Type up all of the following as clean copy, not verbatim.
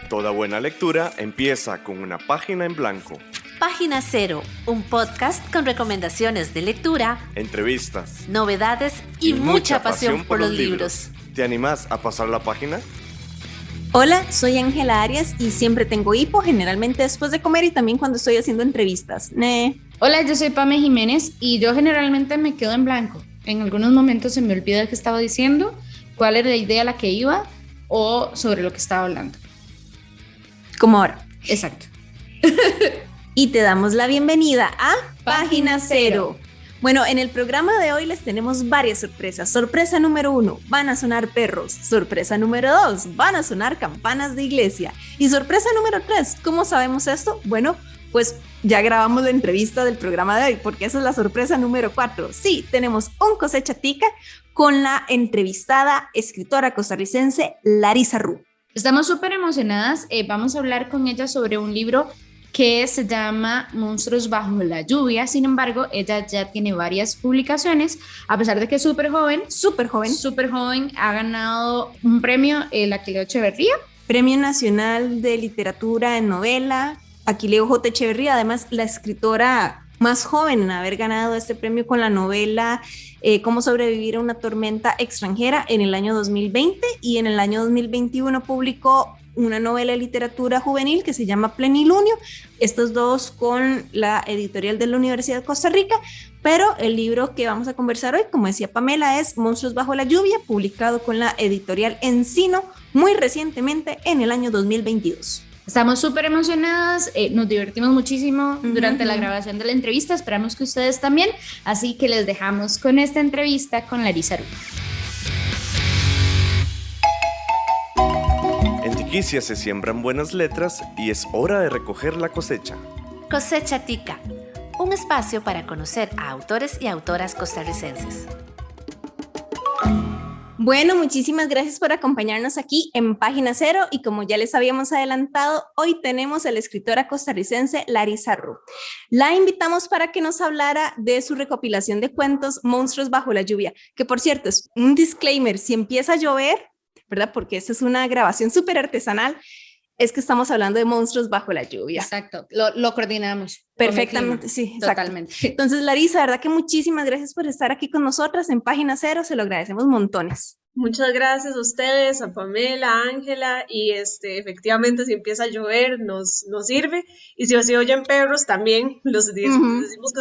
Toda buena lectura empieza con una página en blanco. Página Cero, un podcast con recomendaciones de lectura, entrevistas, novedades y mucha pasión por los libros. ¿Te animás a pasar la página? Hola, soy Ángela Arias y siempre tengo hipo, generalmente después de comer y también cuando estoy haciendo entrevistas. Hola, yo soy Pame Jiménez y yo generalmente me quedo en blanco. En algunos momentos se me olvida qué estaba diciendo, cuál era la idea a la que iba o sobre lo que estaba hablando. Como ahora. Exacto. Y te damos la bienvenida a Página Cero. Bueno, en el programa de hoy les tenemos varias sorpresas. Sorpresa número 1, van a sonar perros. Sorpresa número 2, van a sonar campanas de iglesia. Y sorpresa número 3, ¿cómo sabemos esto? Bueno, pues ya grabamos la entrevista del programa de hoy, porque esa es la sorpresa número 4. Sí, tenemos un Cosecha Tica con la entrevistada escritora costarricense Larisa Ru. Estamos súper emocionadas. Vamos a hablar con ella sobre un libro que se llama Monstruos bajo la lluvia. Sin embargo, ella ya tiene varias publicaciones, a pesar de que es súper joven, ha ganado un premio, el Aquileo Echeverría. Premio Nacional de Literatura en Novela, Aquileo J. Echeverría, además la escritora más joven en haber ganado este premio con la novela Cómo sobrevivir a una tormenta extranjera en el año 2020, y en el año 2021 publicó una novela de literatura juvenil que se llama Plenilunio, estos dos con la editorial de la Universidad de Costa Rica, pero el libro que vamos a conversar hoy, como decía Pamela, es Monstruos bajo la lluvia, publicado con la editorial Encino muy recientemente en el año 2022. Estamos súper emocionadas, nos divertimos muchísimo durante la grabación de la entrevista, esperamos que ustedes también, así que les dejamos con esta entrevista con Larisa Ru. En Tiquicia se siembran buenas letras y es hora de recoger la cosecha. Cosecha Tica, un espacio para conocer a autores y autoras costarricenses. Bueno, muchísimas gracias por acompañarnos aquí en Página Cero, y como ya les habíamos adelantado, hoy tenemos a la escritora costarricense Larisa Ru. La invitamos para que nos hablara de su recopilación de cuentos Monstruos bajo la lluvia, que por cierto es un disclaimer, si empieza a llover, ¿verdad? Porque esta es una grabación súper artesanal, es que estamos hablando de Monstruos bajo la lluvia. Exacto, lo coordinamos. Perfectamente, sí, totalmente. Exacto. Entonces, Larisa, verdad que muchísimas gracias por estar aquí con nosotras en Página Cero, se lo agradecemos montones. Muchas gracias a ustedes, a Pamela, a Ángela, y efectivamente si empieza a llover nos sirve, y si se oyen perros también decimos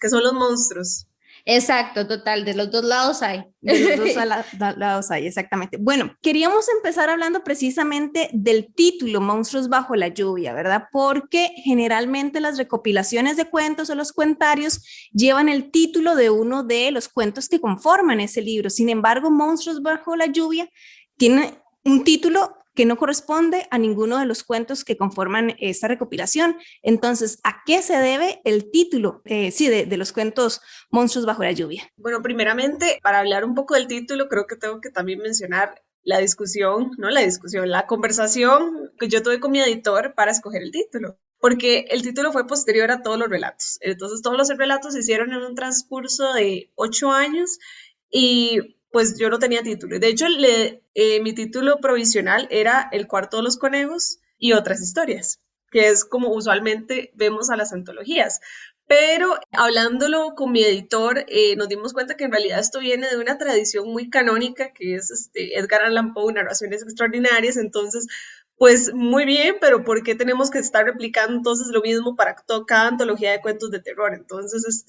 que son los monstruos. Exacto, total, de los dos lados hay. De los dos lados hay, exactamente. Bueno, queríamos empezar hablando precisamente del título Monstruos bajo la lluvia, ¿verdad? Porque generalmente las recopilaciones de cuentos o los cuentarios llevan el título de uno de los cuentos que conforman ese libro. Sin embargo, Monstruos bajo la lluvia tiene un título que no corresponde a ninguno de los cuentos que conforman esta recopilación. Entonces, ¿a qué se debe el título de los cuentos Monstruos bajo la lluvia? Bueno, primeramente, para hablar un poco del título, creo que tengo que también mencionar la conversación que yo tuve con mi editor para escoger el título, porque el título fue posterior a todos los relatos. Entonces, todos los relatos se hicieron en un transcurso de 8 años y pues yo no tenía título. De hecho, mi título provisional era El cuarto de los conejos y otras historias, que es como usualmente vemos a las antologías. Pero hablándolo con mi editor, nos dimos cuenta que en realidad esto viene de una tradición muy canónica, que es Edgar Allan Poe, Narraciones Extraordinarias. Entonces, pues muy bien, pero ¿por qué tenemos que estar replicando entonces lo mismo para cada antología de cuentos de terror? Entonces,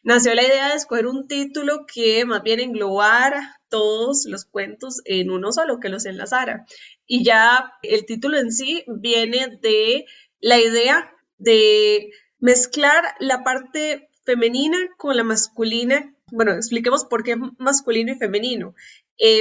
nació la idea de escoger un título que más bien englobara todos los cuentos en uno solo, que los enlazara. Y ya el título en sí viene de la idea de mezclar la parte femenina con la masculina. Bueno, expliquemos por qué masculino y femenino.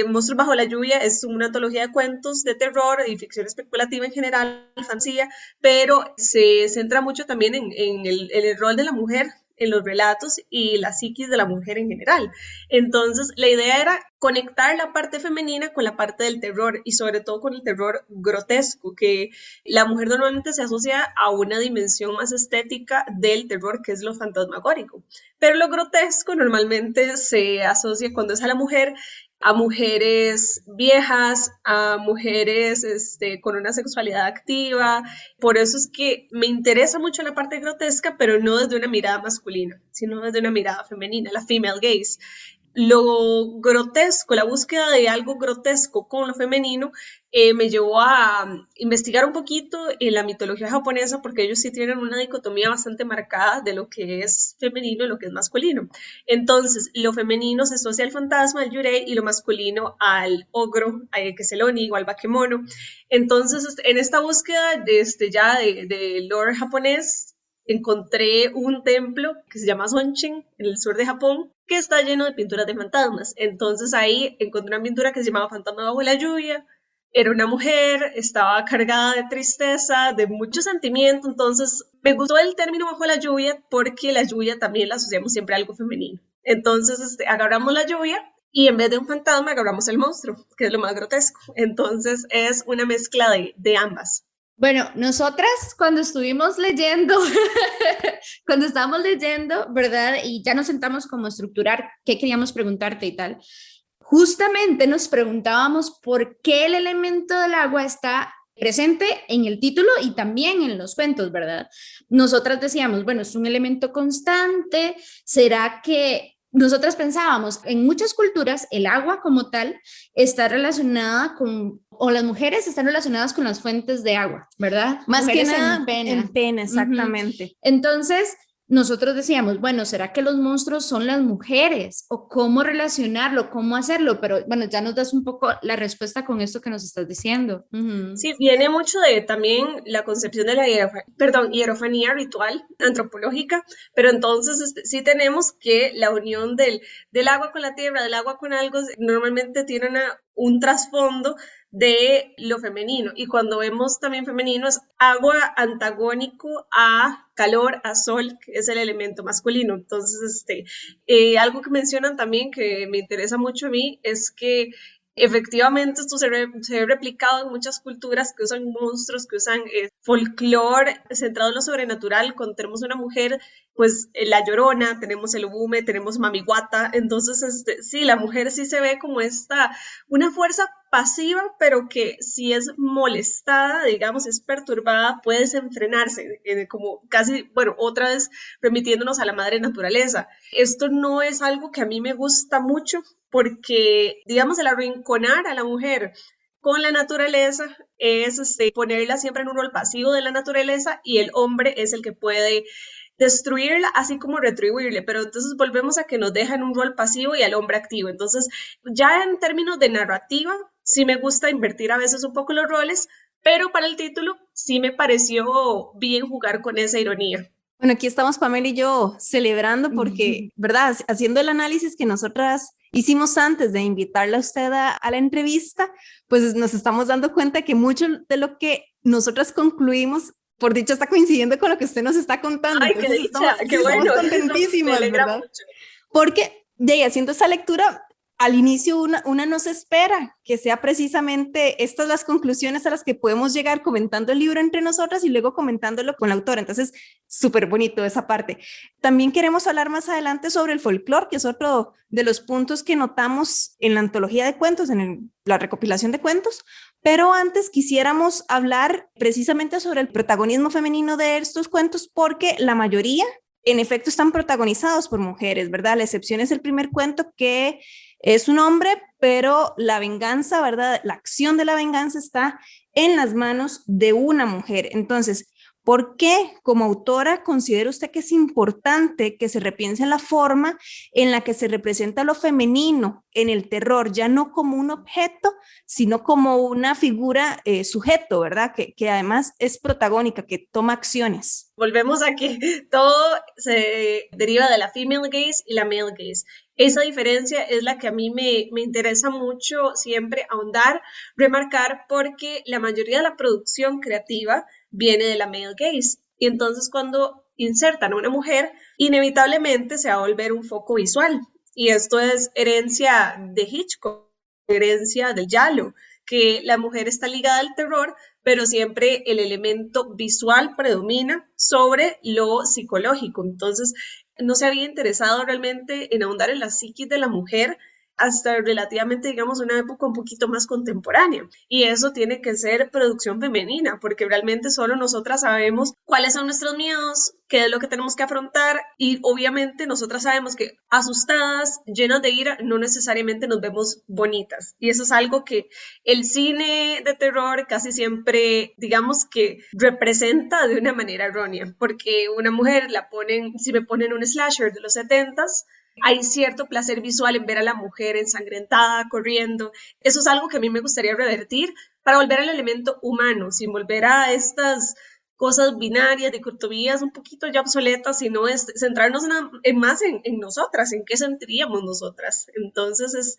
Monstruos bajo la lluvia es una antología de cuentos de terror y ficción especulativa en general, fantasía, pero se centra mucho también en el rol de la mujer en los relatos y la psiquis de la mujer en general. Entonces, la idea era conectar la parte femenina con la parte del terror y sobre todo con el terror grotesco, que la mujer normalmente se asocia a una dimensión más estética del terror, que es lo fantasmagórico, pero lo grotesco normalmente se asocia cuando es a la mujer a mujeres viejas, a mujeres con una sexualidad activa. Por eso es que me interesa mucho la parte grotesca, pero no desde una mirada masculina, sino desde una mirada femenina, la female gaze. Lo grotesco, la búsqueda de algo grotesco con lo femenino, me llevó a investigar un poquito en la mitología japonesa, porque ellos sí tienen una dicotomía bastante marcada de lo que es femenino y lo que es masculino. Entonces, lo femenino se asocia al fantasma, al yurei, y lo masculino al ogro, que es el oni, o al bakemono. Entonces, en esta búsqueda de lore japonés, encontré un templo que se llama Sonshin, en el sur de Japón, que está lleno de pinturas de fantasmas. Entonces ahí encontré una pintura que se llamaba Fantasma bajo la lluvia. Era una mujer, estaba cargada de tristeza, de mucho sentimiento. Entonces me gustó el término bajo la lluvia porque la lluvia también la asociamos siempre a algo femenino. Entonces agarramos la lluvia y en vez de un fantasma agarramos el monstruo, que es lo más grotesco. Entonces es una mezcla de ambas. Bueno, nosotras cuando estuvimos leyendo, cuando estábamos leyendo, ¿verdad? Y ya nos sentamos como a estructurar qué queríamos preguntarte y tal, justamente nos preguntábamos por qué el elemento del agua está presente en el título y también en los cuentos, ¿verdad? Nosotras decíamos, bueno, es un elemento constante, ¿será que nosotras pensábamos, en muchas culturas el agua como tal está relacionada con, o las mujeres están relacionadas con las fuentes de agua, ¿verdad? Más Mujeres que nada en pena. en pena, exactamente. Entonces, nosotros decíamos, bueno, ¿será que los monstruos son las mujeres? ¿O cómo relacionarlo? ¿Cómo hacerlo? Pero bueno, ya nos das un poco la respuesta con esto que nos estás diciendo. Sí, viene mucho de también la concepción de la hierofanía ritual antropológica, pero entonces sí tenemos que la unión del agua con la tierra, del agua con algo, normalmente tienen un trasfondo de lo femenino, y cuando vemos también femenino es agua antagónico a calor, a sol, que es el elemento masculino. Entonces, algo que mencionan también que me interesa mucho a mí es que efectivamente esto se ve replicado en muchas culturas que usan monstruos, que usan folclore centrado en lo sobrenatural. Cuando tenemos una mujer, pues la Llorona, tenemos el Obume, tenemos Mamiwata. Entonces, sí, la mujer sí se ve como una fuerza pasiva, pero que si es molestada, digamos, es perturbada, puede desenfrenarse, como casi, bueno, otra vez remitiéndonos a la madre naturaleza. Esto no es algo que a mí me gusta mucho, porque, digamos, el arrinconar a la mujer con la naturaleza es ponerla siempre en un rol pasivo de la naturaleza, y el hombre es el que puede destruirla así como retribuirle, pero entonces volvemos a que nos dejan un rol pasivo y al hombre activo. Entonces, ya en términos de narrativa, sí me gusta invertir a veces un poco los roles, pero para el título sí me pareció bien jugar con esa ironía. Bueno, aquí estamos Pamela y yo celebrando porque, ¿verdad? Haciendo el análisis que nosotras hicimos antes de invitarla a usted a la entrevista, pues nos estamos dando cuenta que mucho de lo que nosotras concluimos, por dicho, está coincidiendo con lo que usted nos está contando. ¡Ay, qué dicha! ¡Qué bueno! Estamos contentísimas, ¿verdad? Mucho. Porque de ahí, haciendo esa lectura, al inicio una no se espera que sea precisamente estas las conclusiones a las que podemos llegar comentando el libro entre nosotras y luego comentándolo con la autora. Entonces, súper bonito esa parte. También queremos hablar más adelante sobre el folclore, que es otro de los puntos que notamos en la antología de cuentos, en la recopilación de cuentos. Pero antes quisiéramos hablar precisamente sobre el protagonismo femenino de estos cuentos, porque la mayoría, en efecto, están protagonizados por mujeres, ¿verdad? La excepción es el primer cuento, que es un hombre, pero la venganza, ¿verdad? La acción de la venganza está en las manos de una mujer. Entonces, ¿por qué como autora considera usted que es importante que se repiense la forma en la que se representa lo femenino en el terror, ya no como un objeto, sino como una figura sujeto, ¿verdad? Que además es protagónica, que toma acciones? Volvemos a que todo se deriva de la female gaze y la male gaze. Esa diferencia es la que a mí me interesa mucho siempre ahondar, remarcar, porque la mayoría de la producción creativa viene de la male gaze. Y entonces cuando insertan a una mujer, inevitablemente se va a volver un foco visual. Y esto es herencia de Hitchcock, herencia del giallo, que la mujer está ligada al terror, pero siempre el elemento visual predomina sobre lo psicológico. Entonces, no se había interesado realmente en ahondar en la psiquis de la mujer hasta relativamente, digamos, una época un poquito más contemporánea. Y eso tiene que ser producción femenina, porque realmente solo nosotras sabemos cuáles son nuestros miedos, qué es lo que tenemos que afrontar, y obviamente nosotras sabemos que asustadas, llenas de ira, no necesariamente nos vemos bonitas. Y eso es algo que el cine de terror casi siempre, digamos que representa de una manera errónea, porque una mujer la ponen, si me ponen un slasher de los 70s, hay cierto placer visual en ver a la mujer ensangrentada, corriendo. Eso es algo que a mí me gustaría revertir para volver al elemento humano, sin volver a estas cosas binarias, dicotomías un poquito ya obsoletas, sino centrarnos más en nosotras, en qué sentiríamos nosotras. Entonces,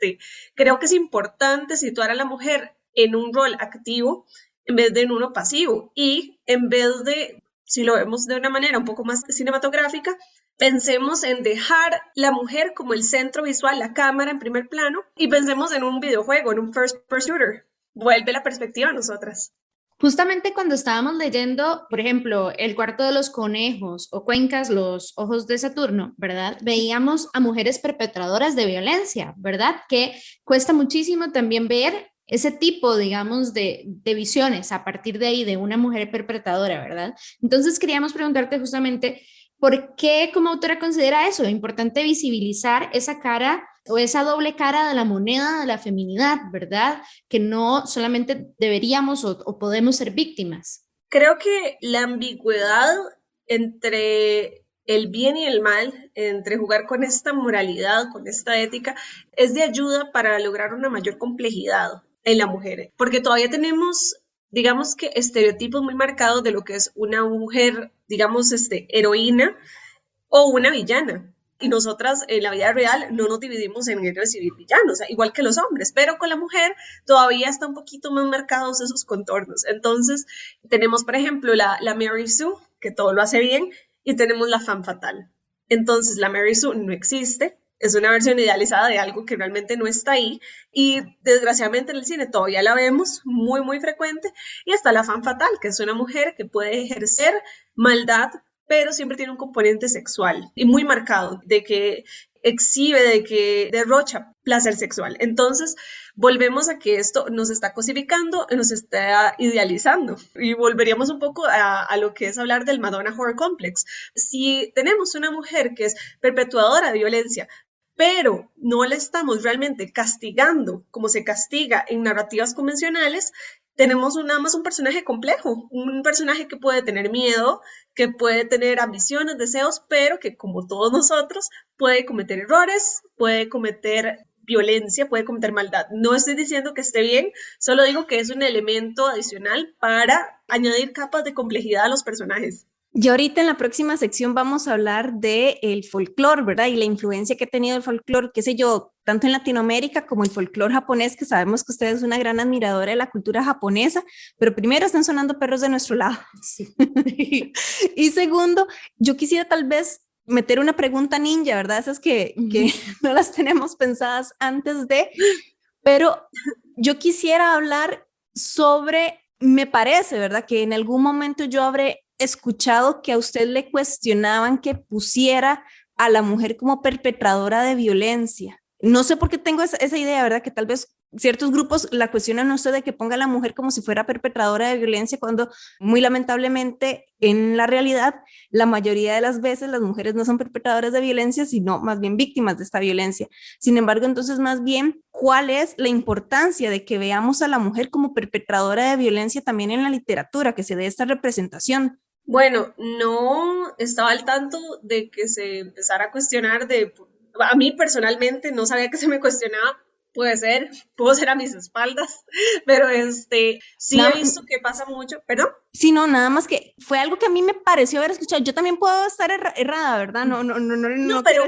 creo que es importante situar a la mujer en un rol activo en vez de en uno pasivo, y en vez de, si lo vemos de una manera un poco más cinematográfica, pensemos en dejar la mujer como el centro visual, la cámara en primer plano, y pensemos en un videojuego, en un first person shooter. Vuelve la perspectiva a nosotras. Justamente cuando estábamos leyendo, por ejemplo, El cuarto de los conejos o Cuencas, los ojos de Saturno, ¿verdad? Veíamos a mujeres perpetradoras de violencia, ¿verdad? Que cuesta muchísimo también ver ese tipo, digamos, de visiones a partir de ahí, de una mujer perpetradora, ¿verdad? Entonces queríamos preguntarte justamente, ¿por qué como autora considera eso importante visibilizar esa cara o esa doble cara de la moneda de la feminidad, ¿verdad? Que no solamente deberíamos o podemos ser víctimas. Creo que la ambigüedad entre el bien y el mal, entre jugar con esta moralidad, con esta ética, es de ayuda para lograr una mayor complejidad en la mujer, porque todavía tenemos, digamos que estereotipos muy marcados de lo que es una mujer, digamos, heroína o una villana. Y nosotras en la vida real no nos dividimos en héroes y villanos, o sea, igual que los hombres, pero con la mujer todavía está un poquito más marcados esos contornos. Entonces tenemos, por ejemplo, la Mary Sue, que todo lo hace bien, y tenemos la femme fatale. Entonces la Mary Sue no existe, es una versión idealizada de algo que realmente no está ahí, y desgraciadamente en el cine todavía la vemos muy, muy frecuente. Y está la femme fatale, que es una mujer que puede ejercer maldad, pero siempre tiene un componente sexual y muy marcado, de que exhibe, de que derrocha placer sexual. Entonces, volvemos a que esto nos está cosificando, nos está idealizando, y volveríamos un poco a lo que es hablar del Madonna Horror Complex. Si tenemos una mujer que es perpetuadora de violencia, pero no la estamos realmente castigando como se castiga en narrativas convencionales, tenemos nada más un personaje complejo, un personaje que puede tener miedo, que puede tener ambiciones, deseos, pero que como todos nosotros puede cometer errores, puede cometer violencia, puede cometer maldad. No estoy diciendo que esté bien, solo digo que es un elemento adicional para añadir capas de complejidad a los personajes. Y ahorita en la próxima sección vamos a hablar del folclore, ¿verdad? Y la influencia que ha tenido el folclore, qué sé yo, tanto en Latinoamérica como el folclore japonés, que sabemos que usted es una gran admiradora de la cultura japonesa, pero primero están sonando perros de nuestro lado. Sí. Y segundo, yo quisiera tal vez meter una pregunta ninja, ¿verdad? Esas que no las tenemos pensadas antes de, pero yo quisiera hablar sobre, me parece, ¿verdad? Que en algún momento yo habré escuchado que a usted le cuestionaban que pusiera a la mujer como perpetradora de violencia. No sé por qué tengo esa idea, ¿verdad? Que tal vez ciertos grupos la cuestionan a usted de que ponga a la mujer como si fuera perpetradora de violencia, cuando muy lamentablemente en la realidad la mayoría de las veces las mujeres no son perpetradoras de violencia, sino más bien víctimas de esta violencia. Sin embargo, entonces más bien, ¿cuál es la importancia de que veamos a la mujer como perpetradora de violencia también en la literatura, que se dé esta representación? Bueno, no estaba al tanto de que se empezara a cuestionar a mí personalmente no sabía que se me cuestionaba, puedo ser a mis espaldas, pero sí he visto que pasa mucho, ¿perdón? Sí, no, nada más que fue algo que a mí me pareció haber escuchado. Yo también puedo estar errada, ¿verdad? No, pero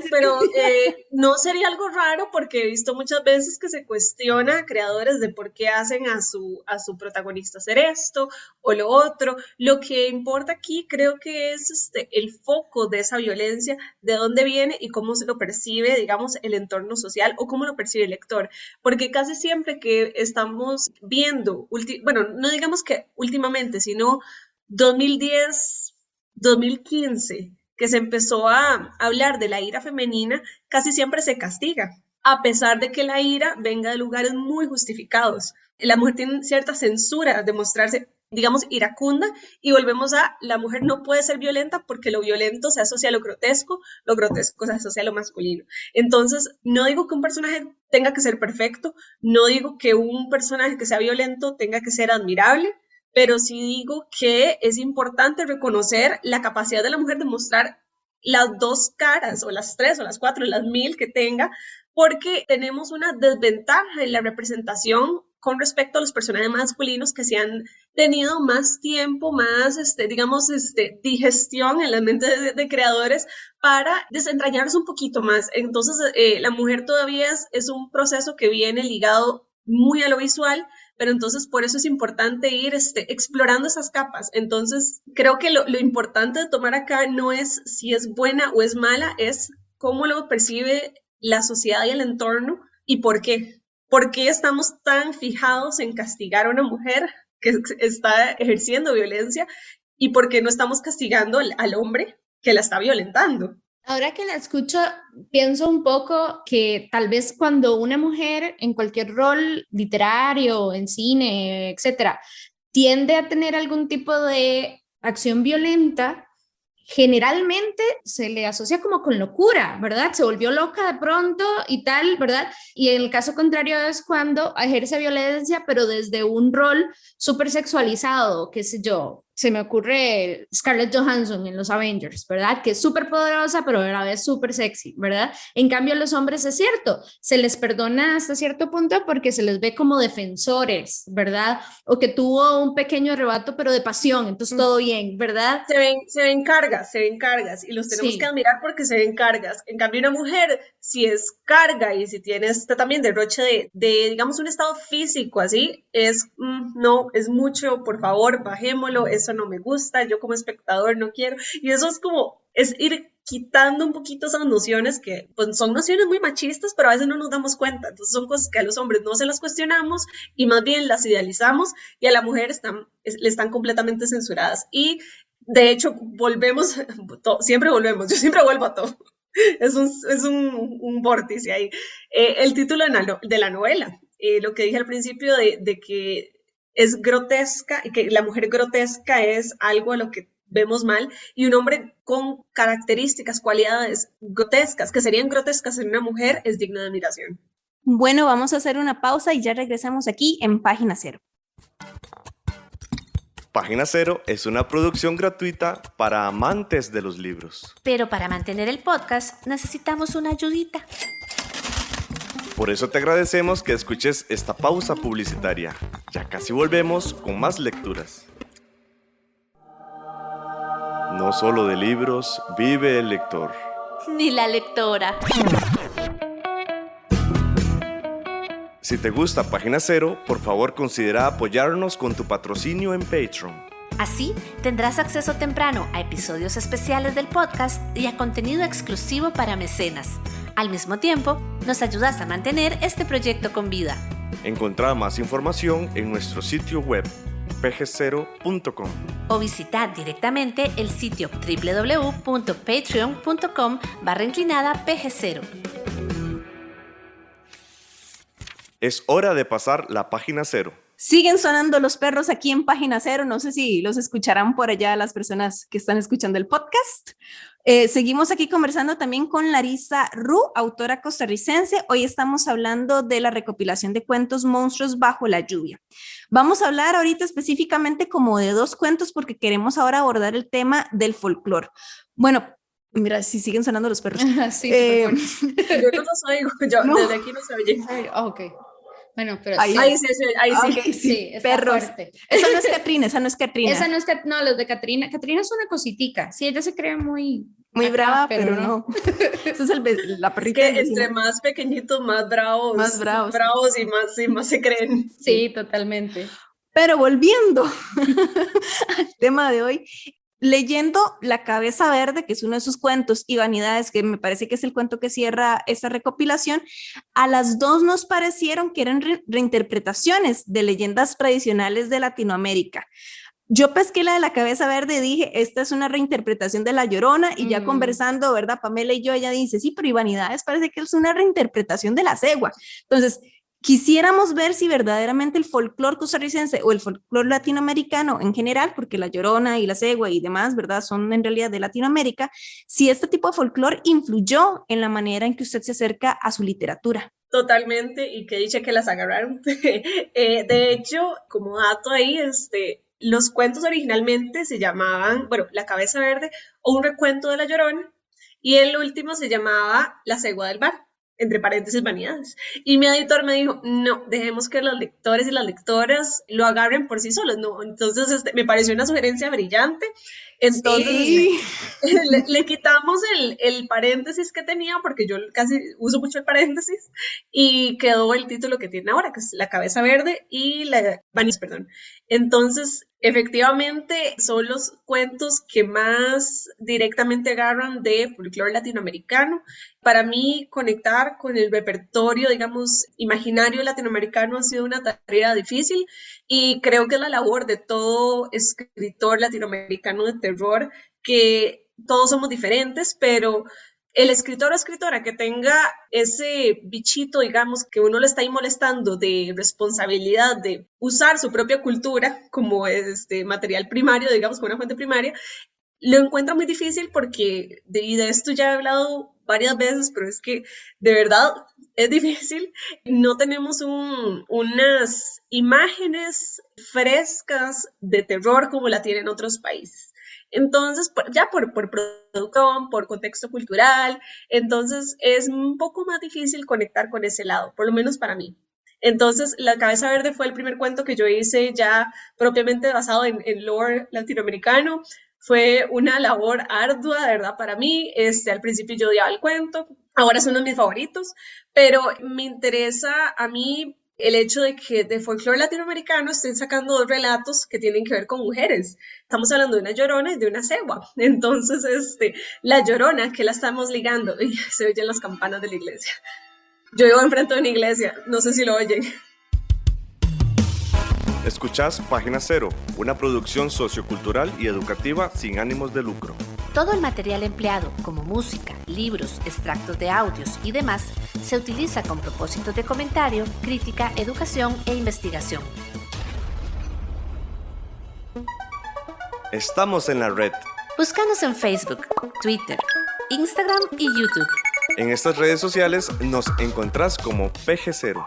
no sería algo raro, porque he visto muchas veces que se cuestiona a creadores de por qué hacen a su protagonista hacer esto o lo otro. Lo que importa aquí creo que es el foco de esa violencia, de dónde viene y cómo se lo percibe, digamos, el entorno social, o cómo lo percibe el lector. Porque casi siempre que estamos viendo, bueno, no digamos que últimamente, sino 2010, 2015, que se empezó a hablar de la ira femenina, casi siempre se castiga a pesar de que la ira venga de lugares muy justificados. La mujer tiene cierta censura de mostrarse, digamos, iracunda, y volvemos a la mujer no puede ser violenta porque lo violento se asocia a lo grotesco se asocia a lo masculino. Entonces, no digo que un personaje tenga que ser perfecto, no digo que un personaje que sea violento tenga que ser admirable, pero sí digo que es importante reconocer la capacidad de la mujer de mostrar las dos caras, o las tres, o las cuatro, o las 1000 que tenga, porque tenemos una desventaja en la representación con respecto a los personajes masculinos que se han tenido más tiempo, más, digestión en la mente de creadores para desentrañarse un poquito más. Entonces, la mujer todavía es un proceso que viene ligado muy a lo visual, pero entonces por eso es importante ir explorando esas capas. Entonces, creo que lo importante de tomar acá no es si es buena o es mala, es cómo lo percibe la sociedad y el entorno y por qué. ¿Por qué estamos tan fijados en castigar a una mujer que está ejerciendo violencia y por qué no estamos castigando al hombre que la está violentando? Ahora que la escucho, pienso un poco que tal vez cuando una mujer en cualquier rol literario, en cine, etcétera, tiende a tener algún tipo de acción violenta, generalmente se le asocia como con locura, ¿verdad? Se volvió loca de pronto y tal, ¿verdad? Y en el caso contrario es cuando ejerce violencia, pero desde un rol súper sexualizado, qué sé yo. Se me ocurre Scarlett Johansson en los Avengers, ¿verdad? Que es súper poderosa, pero a la vez súper sexy, ¿verdad? En cambio, a los hombres es cierto, se les perdona hasta cierto punto porque se les ve como defensores, ¿verdad? O que tuvo un pequeño arrebato, pero de pasión, entonces todo bien, ¿verdad? Se ven cargas, y los tenemos que admirar porque se ven cargas. En cambio, una mujer, si es carga y si tiene también derroche de, digamos, un estado físico así, no, es mucho, por favor, bajémoslo, eso no me gusta, yo como espectador no quiero, y eso es ir quitando un poquito esas nociones que pues, son nociones muy machistas, pero a veces no nos damos cuenta, entonces son cosas que a los hombres no se las cuestionamos y más bien las idealizamos y a la mujer le están completamente censuradas, y de hecho siempre volvemos, yo siempre vuelvo a todo, es un vórtice ahí. El título de la novela, lo que dije al principio de que es grotesca y que la mujer grotesca es algo a lo que vemos mal y un hombre con características, cualidades grotescas, que serían grotescas en una mujer, es digno de admiración. Bueno, vamos a hacer una pausa y ya regresamos aquí en Página Cero. Página Cero es una producción gratuita para amantes de los libros. Pero para mantener el podcast necesitamos una ayudita. Por eso te agradecemos que escuches esta pausa publicitaria. Ya casi volvemos con más lecturas. No solo de libros vive el lector. Ni la lectora. Si te gusta Página Cero, por favor considera apoyarnos con tu patrocinio en Patreon. Así tendrás acceso temprano a episodios especiales del podcast y a contenido exclusivo para mecenas. Al mismo tiempo, nos ayudas a mantener este proyecto con vida. Encontrá más información en nuestro sitio web pg0.com o visita directamente el sitio www.patreon.com/pg0. Es hora de pasar la página cero. Siguen sonando los perros aquí en Página Cero. No sé si los escucharán por allá las personas que están escuchando el podcast. Seguimos aquí conversando también con Larissa Ru, autora costarricense. Hoy estamos hablando de la recopilación de cuentos Monstruos bajo la lluvia. Vamos a hablar ahorita específicamente como de 2 cuentos porque queremos ahora abordar el tema del folclore. Bueno, mira, si siguen sonando los perros. Sí, yo no los oigo, no. Desde aquí no se oye. Ok. Bueno, pero ahí sí. Okay, sí, está perros. Fuerte. Esa no es Catrina. Esa no es no, los de Catrina. Catrina es una cositica. Sí, ella se cree muy brava, pero no. Esa es la perrita. Que entre más pequeñitos, más bravos. Más bravos. Bravos y más se creen. Sí, totalmente. Pero volviendo al tema de hoy, leyendo La Cabeza Verde, que es uno de sus cuentos, y Vanidades, que me parece que es el cuento que cierra esta recopilación, a las 2 nos parecieron que eran reinterpretaciones de leyendas tradicionales de Latinoamérica. Yo pesqué la de La Cabeza Verde y dije, esta es una reinterpretación de La Llorona, y ya conversando, ¿verdad? Pamela y yo, ella dice, sí, pero Ivanidades parece que es una reinterpretación de La Cegua. Entonces, quisiéramos ver si verdaderamente el folclore costarricense o el folclore latinoamericano en general, porque La Llorona y La Cegua y demás, ¿verdad? Son en realidad de Latinoamérica, si este tipo de folclore influyó en la manera en que usted se acerca a su literatura. Totalmente, y que dice que las agarraron. De hecho, como dato ahí, los cuentos originalmente se llamaban, bueno, La Cabeza Verde o Un recuento de La Llorona, y el último se llamaba La Cegua del Bar, entre paréntesis, Vanidades. Y mi editor me dijo, no, dejemos que los lectores y las lectoras lo agarren por sí solos, ¿no? Entonces, me pareció una sugerencia brillante. Entonces, Sí. le quitamos el paréntesis que tenía, porque yo casi uso mucho el paréntesis, y quedó el título que tiene ahora, que es La Cabeza Verde y Vanidades, perdón. Entonces, efectivamente, son los cuentos que más directamente agarran de folclore latinoamericano. Para mí, conectar con el repertorio, digamos, imaginario latinoamericano ha sido una tarea difícil, y creo que es la labor de todo escritor latinoamericano de terror, que todos somos diferentes, pero el escritor o escritora que tenga ese bichito, digamos, que uno le está ahí molestando, de responsabilidad de usar su propia cultura como material primario, digamos, como una fuente primaria, lo encuentro muy difícil, porque de esto ya he hablado varias veces, pero es que de verdad es difícil. No tenemos unas imágenes frescas de terror como la tienen otros países. Entonces, ya por producción, por contexto cultural, entonces es un poco más difícil conectar con ese lado, por lo menos para mí. Entonces, La Cabeza Verde fue el primer cuento que yo hice ya propiamente basado en lore latinoamericano. Fue una labor ardua, de verdad, para mí. Al principio yo odiaba el cuento, ahora es uno de mis favoritos, pero me interesa a mí el hecho de que de folclore latinoamericano estén sacando dos relatos que tienen que ver con mujeres. Estamos hablando de una Llorona y de una Cegua. Entonces, la Llorona, que la estamos ligando, y se oyen las campanas de la iglesia. Yo vivo enfrente de una iglesia, no sé si lo oyen. Escuchás Página Cero, una producción sociocultural y educativa sin ánimos de lucro. Todo el material empleado, como música, libros, extractos de audios y demás, se utiliza con propósitos de comentario, crítica, educación e investigación. Estamos en la red. Búscanos en Facebook, Twitter, Instagram y YouTube. En estas redes sociales nos encontrás como PG0.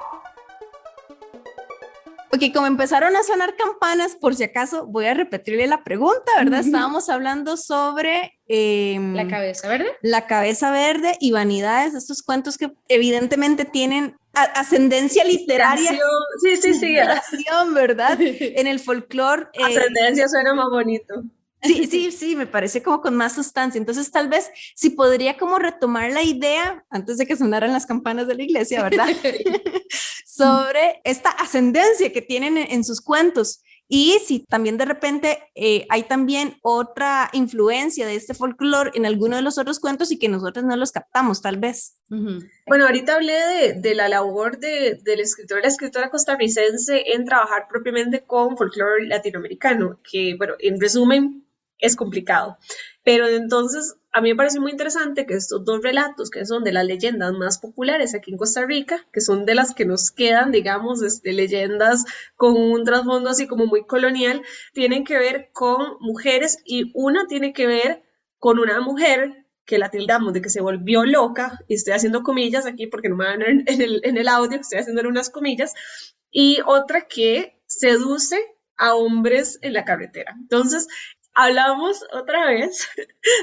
Ok, como empezaron a sonar campanas, por si acaso voy a repetirle la pregunta, ¿verdad? Estábamos hablando sobre La Cabeza Verde. La Cabeza Verde y Vanidades, estos cuentos que evidentemente tienen ascendencia literaria. Sí. ¿Verdad? En el folclore. Ascendencia suena más bonito. Sí, me parece como con más sustancia. Entonces, tal vez si podría como retomar la idea, antes de que sonaran las campanas de la iglesia, ¿verdad? Sobre esta ascendencia que tienen en sus cuentos. Y si también de repente hay también otra influencia de este folclore en alguno de los otros cuentos y que nosotros no los captamos, tal vez. Bueno, ahorita hablé de la labor del escritor y la escritora costarricense en trabajar propiamente con folclore latinoamericano, que, bueno, en resumen, es complicado. Pero entonces, a mí me parece muy interesante que estos dos relatos, que son de las leyendas más populares aquí en Costa Rica, que son de las que nos quedan, digamos, leyendas con un trasfondo así como muy colonial, tienen que ver con mujeres, y una tiene que ver con una mujer que la tildamos de que se volvió loca, y estoy haciendo comillas aquí porque no me van a ver en el audio, estoy haciendo unas comillas, y otra que seduce a hombres en la carretera. Entonces, hablamos otra vez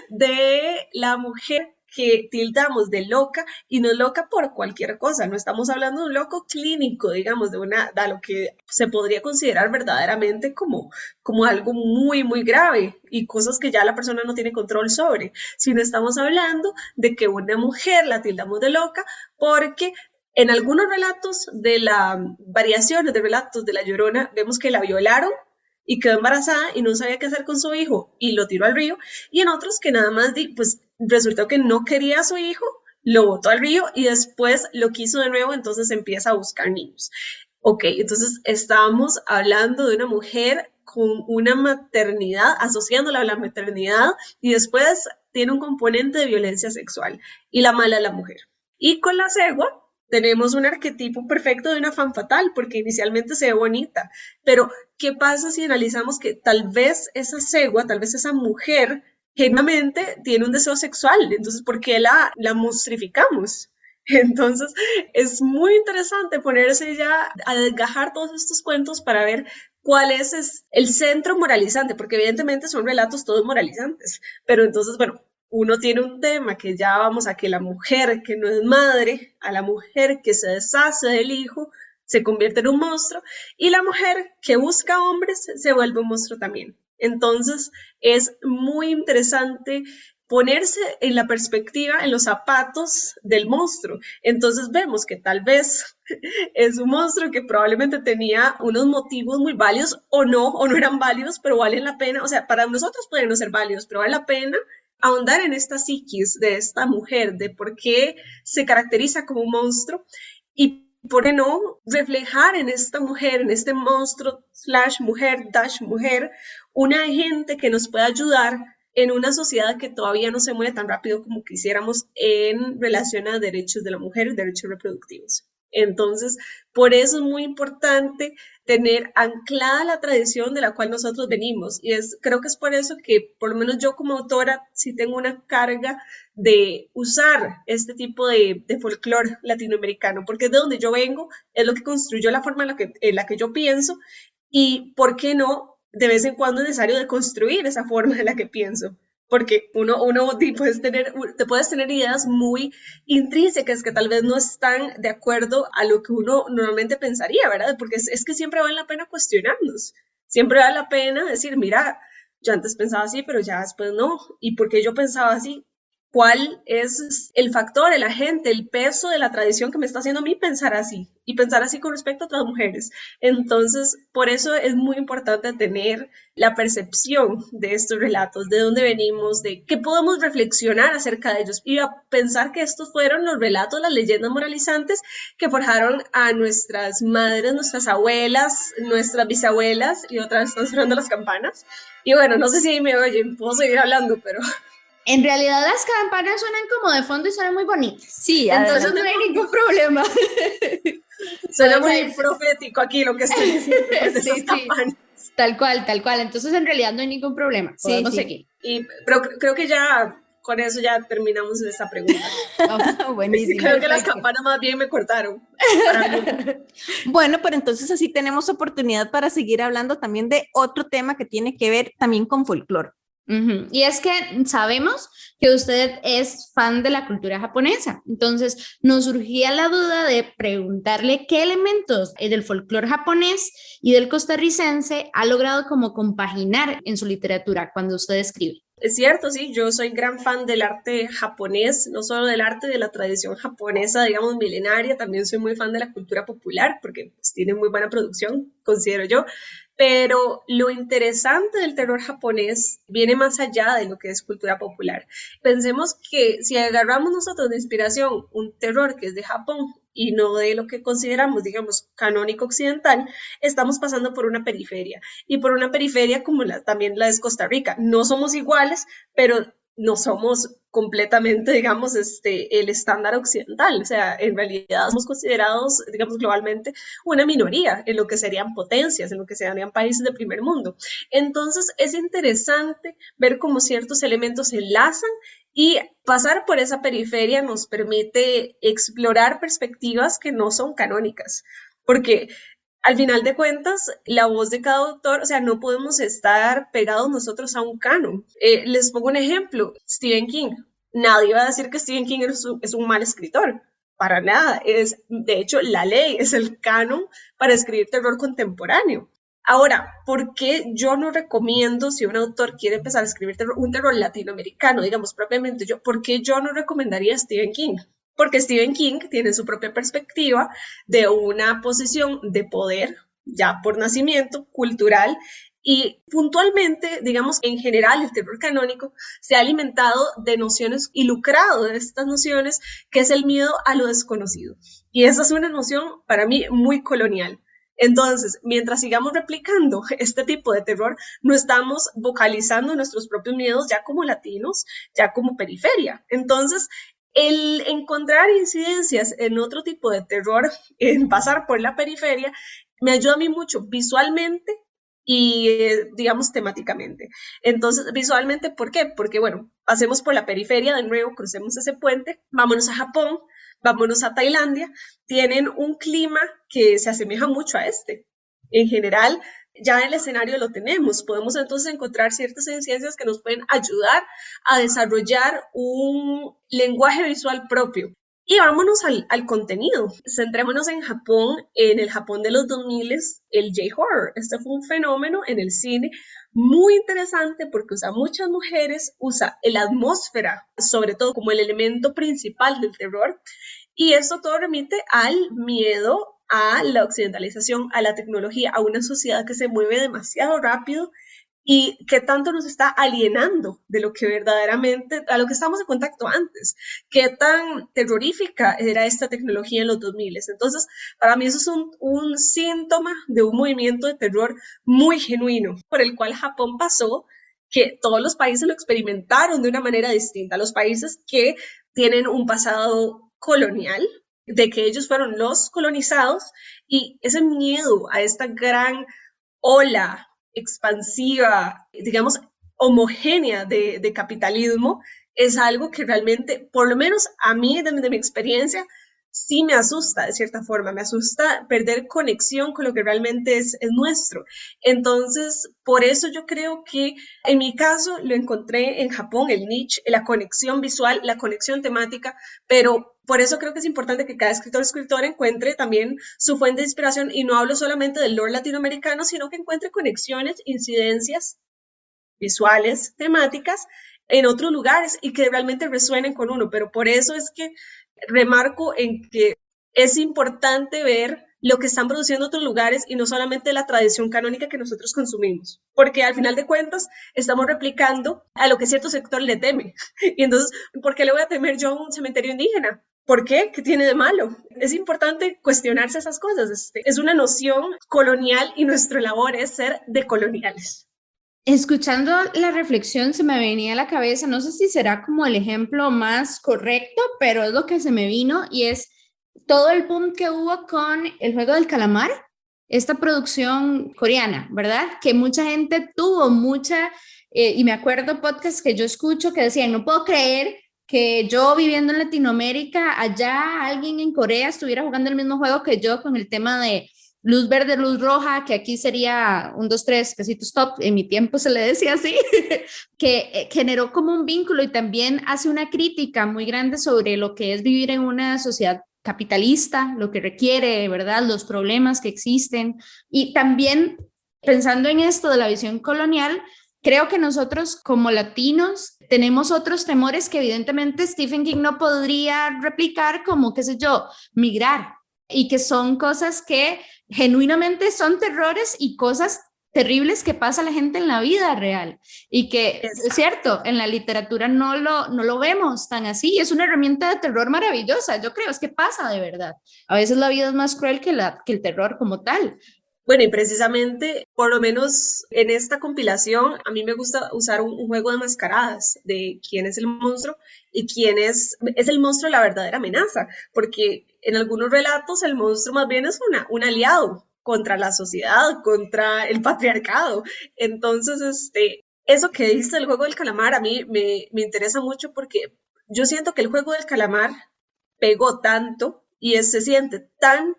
de la mujer que tildamos de loca, y no es loca por cualquier cosa, no estamos hablando de un loco clínico, digamos, de lo que se podría considerar verdaderamente como algo muy, muy grave y cosas que ya la persona no tiene control sobre, sino estamos hablando de que una mujer la tildamos de loca porque en algunos relatos variaciones de relatos de La Llorona, vemos que la violaron y quedó embarazada y no sabía qué hacer con su hijo y lo tiró al río, y en otros que nada más pues resultó que no quería a su hijo, lo botó al río y después lo quiso de nuevo, entonces empieza a buscar niños. Ok, entonces estábamos hablando de una mujer con una maternidad, asociándola a la maternidad, y después tiene un componente de violencia sexual, y la mala es la mujer. Y con la cegua tenemos un arquetipo perfecto de una femme fatale, porque inicialmente se ve bonita, pero ¿qué pasa si analizamos que tal vez esa cegua, tal vez esa mujer, genuinamente tiene un deseo sexual? Entonces, ¿por qué la monstrificamos? Entonces, es muy interesante ponerse ya a desgajar todos estos cuentos para ver cuál es el centro moralizante, porque evidentemente son relatos todos moralizantes, pero entonces, bueno, uno tiene un tema que ya vamos a que la mujer que no es madre, a la mujer que se deshace del hijo, se convierte en un monstruo, y la mujer que busca hombres se vuelve un monstruo también. Entonces, es muy interesante ponerse en la perspectiva, en los zapatos del monstruo. Entonces vemos que tal vez es un monstruo que probablemente tenía unos motivos muy válidos o no eran válidos, pero valen la pena, o sea, para nosotros pueden no ser válidos, pero vale la pena ahondar en esta psiquis de esta mujer, de por qué se caracteriza como un monstruo y por qué no reflejar en esta mujer, en este monstruo /mujer, una agente que nos pueda ayudar en una sociedad que todavía no se mueve tan rápido como quisiéramos en relación a derechos de la mujer y derechos reproductivos. Entonces, por eso es muy importante tener anclada la tradición de la cual nosotros venimos, y creo que es por eso que por lo menos yo como autora sí tengo una carga de usar este tipo de folclore latinoamericano, porque es de donde yo vengo, es lo que construyó la forma en la que yo pienso, y por qué no, de vez en cuando es necesario deconstruir esa forma en la que pienso, porque te puedes tener ideas muy intrínsecas que tal vez no están de acuerdo a lo que uno normalmente pensaría, ¿verdad? Porque es que siempre vale la pena cuestionarnos, siempre vale la pena decir, mira, yo antes pensaba así, pero ya después no, ¿y por qué yo pensaba así? ¿Cuál es el factor, el agente, el peso de la tradición que me está haciendo a mí pensar así? Y pensar así con respecto a otras mujeres. Entonces, por eso es muy importante tener la percepción de estos relatos, de dónde venimos, de qué podemos reflexionar acerca de ellos y a pensar que estos fueron los relatos, las leyendas moralizantes que forjaron a nuestras madres, nuestras abuelas, nuestras bisabuelas, y otra vez están sonando las campanas. Y bueno, no sé si me oyen, puedo seguir hablando, pero... En realidad las campanas suenan como de fondo y suenan muy bonitas. Sí, entonces no hay ningún problema. Suena muy profético aquí lo que estoy diciendo con esas campanas. Tal cual. Entonces en realidad no hay ningún problema. Podemos seguir. Pero creo que ya con eso ya terminamos esta pregunta. Buenísimo. Creo que las campanas más bien me cortaron. Bueno, pero entonces así tenemos oportunidad para seguir hablando también de otro tema que tiene que ver también con folclore. Y es que sabemos que usted es fan de la cultura japonesa, entonces nos surgía la duda de preguntarle qué elementos del folclore japonés y del costarricense ha logrado como compaginar en su literatura cuando usted escribe. Es cierto, sí, yo soy gran fan del arte japonés, no solo del arte de la tradición japonesa, digamos, milenaria, también soy muy fan de la cultura popular, porque pues, tiene muy buena producción, considero yo, pero lo interesante del terror japonés viene más allá de lo que es cultura popular. Pensemos que si agarramos nosotros de inspiración un terror que es de Japón y no de lo que consideramos, digamos, canónico occidental, estamos pasando por una periferia, y por una periferia como también la es Costa Rica. No somos iguales, pero no somos completamente, digamos, el estándar occidental. O sea, en realidad somos considerados, digamos, globalmente una minoría en lo que serían potencias, en lo que serían países de primer mundo. Entonces, es interesante ver cómo ciertos elementos se enlazan, y pasar por esa periferia nos permite explorar perspectivas que no son canónicas, porque al final de cuentas, la voz de cada autor, o sea, no podemos estar pegados nosotros a un canon. Les pongo un ejemplo, Stephen King. Nadie va a decir que Stephen King es un mal escritor, para nada. De hecho, la ley es el canon para escribir terror contemporáneo. Ahora, ¿por qué yo no recomiendo, si un autor quiere empezar a escribir un terror latinoamericano, digamos propiamente por qué yo no recomendaría a Stephen King? Porque Stephen King tiene su propia perspectiva de una posición de poder, ya por nacimiento, cultural, y puntualmente, digamos, en general, el terror canónico se ha alimentado de nociones y lucrado de estas nociones, que es el miedo a lo desconocido. Y esa es una noción, para mí, muy colonial. Entonces, mientras sigamos replicando este tipo de terror, no estamos vocalizando nuestros propios miedos ya como latinos, ya como periferia. Entonces, el encontrar incidencias en otro tipo de terror, en pasar por la periferia, me ayuda a mí mucho visualmente y, digamos, temáticamente. Entonces, visualmente, ¿por qué? Porque, bueno, pasemos por la periferia de nuevo, crucemos ese puente, vámonos a Japón, vámonos a Tailandia, tienen un clima que se asemeja mucho a este. En general, ya el escenario lo tenemos, podemos entonces encontrar ciertas incidencias que nos pueden ayudar a desarrollar un lenguaje visual propio. Y vámonos al contenido, centrémonos en Japón, en el Japón de los 2000, el J-horror. Este fue un fenómeno en el cine muy interesante porque usa muchas mujeres, usa la atmósfera, sobre todo como el elemento principal del terror, y esto todo remite al miedo, a la occidentalización, a la tecnología, a una sociedad que se mueve demasiado rápido y que tanto nos está alienando de lo que verdaderamente, a lo que estamos en contacto antes, qué tan terrorífica era esta tecnología en los 2000. Entonces, para mí eso es un síntoma de un movimiento de terror muy genuino, por el cual Japón pasó, que todos los países lo experimentaron de una manera distinta, los países que tienen un pasado colonial, de que ellos fueron los colonizados, y ese miedo a esta gran ola expansiva, digamos, homogénea de capitalismo, es algo que realmente, por lo menos a mí, de mi experiencia, sí me asusta de cierta forma, me asusta perder conexión con lo que realmente es nuestro. Entonces, por eso yo creo que en mi caso lo encontré en Japón, el niche, la conexión visual, la conexión temática, pero por eso creo que es importante que cada escritor o escritora encuentre también su fuente de inspiración, y no hablo solamente del lore latinoamericano, sino que encuentre conexiones, incidencias visuales, temáticas en otros lugares y que realmente resuenen con uno. Pero por eso es que remarco en que es importante ver lo que están produciendo otros lugares y no solamente la tradición canónica que nosotros consumimos, porque al final de cuentas estamos replicando a lo que cierto sector le teme. Y entonces, ¿por qué le voy a temer yo a un cementerio indígena? ¿Por qué? ¿Qué tiene de malo? Es importante cuestionarse esas cosas. Es una noción colonial y nuestra labor es ser decoloniales. Escuchando la reflexión se me venía a la cabeza, no sé si será como el ejemplo más correcto, pero es lo que se me vino, y es todo el boom que hubo con el juego del calamar, esta producción coreana, ¿verdad? Que mucha gente tuvo y me acuerdo podcasts que yo escucho que decían, no puedo creer que yo viviendo en Latinoamérica, allá alguien en Corea estuviera jugando el mismo juego que yo, con el tema de luz verde, luz roja, que aquí sería 1, 2, 3, pesitos stop, en mi tiempo se le decía así, que generó como un vínculo y también hace una crítica muy grande sobre lo que es vivir en una sociedad capitalista, lo que requiere, ¿verdad? Los problemas que existen. Y también pensando en esto de la visión colonial, creo que nosotros como latinos tenemos otros temores que evidentemente Stephen King no podría replicar, como, qué sé yo, migrar, y que son cosas que genuinamente son terrores y cosas terribles que pasa a la gente en la vida real, y que es cierto, en la literatura no lo vemos tan así. Es una herramienta de terror maravillosa, yo creo, es que pasa de verdad. A veces la vida es más cruel que el terror como tal. Bueno, y precisamente, por lo menos en esta compilación, a mí me gusta usar un juego de mascaradas de quién es el monstruo y quién es el monstruo la verdadera amenaza, porque en algunos relatos el monstruo más bien es un aliado contra la sociedad, contra el patriarcado. Entonces, eso que dice el juego del calamar a mí me interesa mucho, porque yo siento que el juego del calamar pegó tanto y se siente tan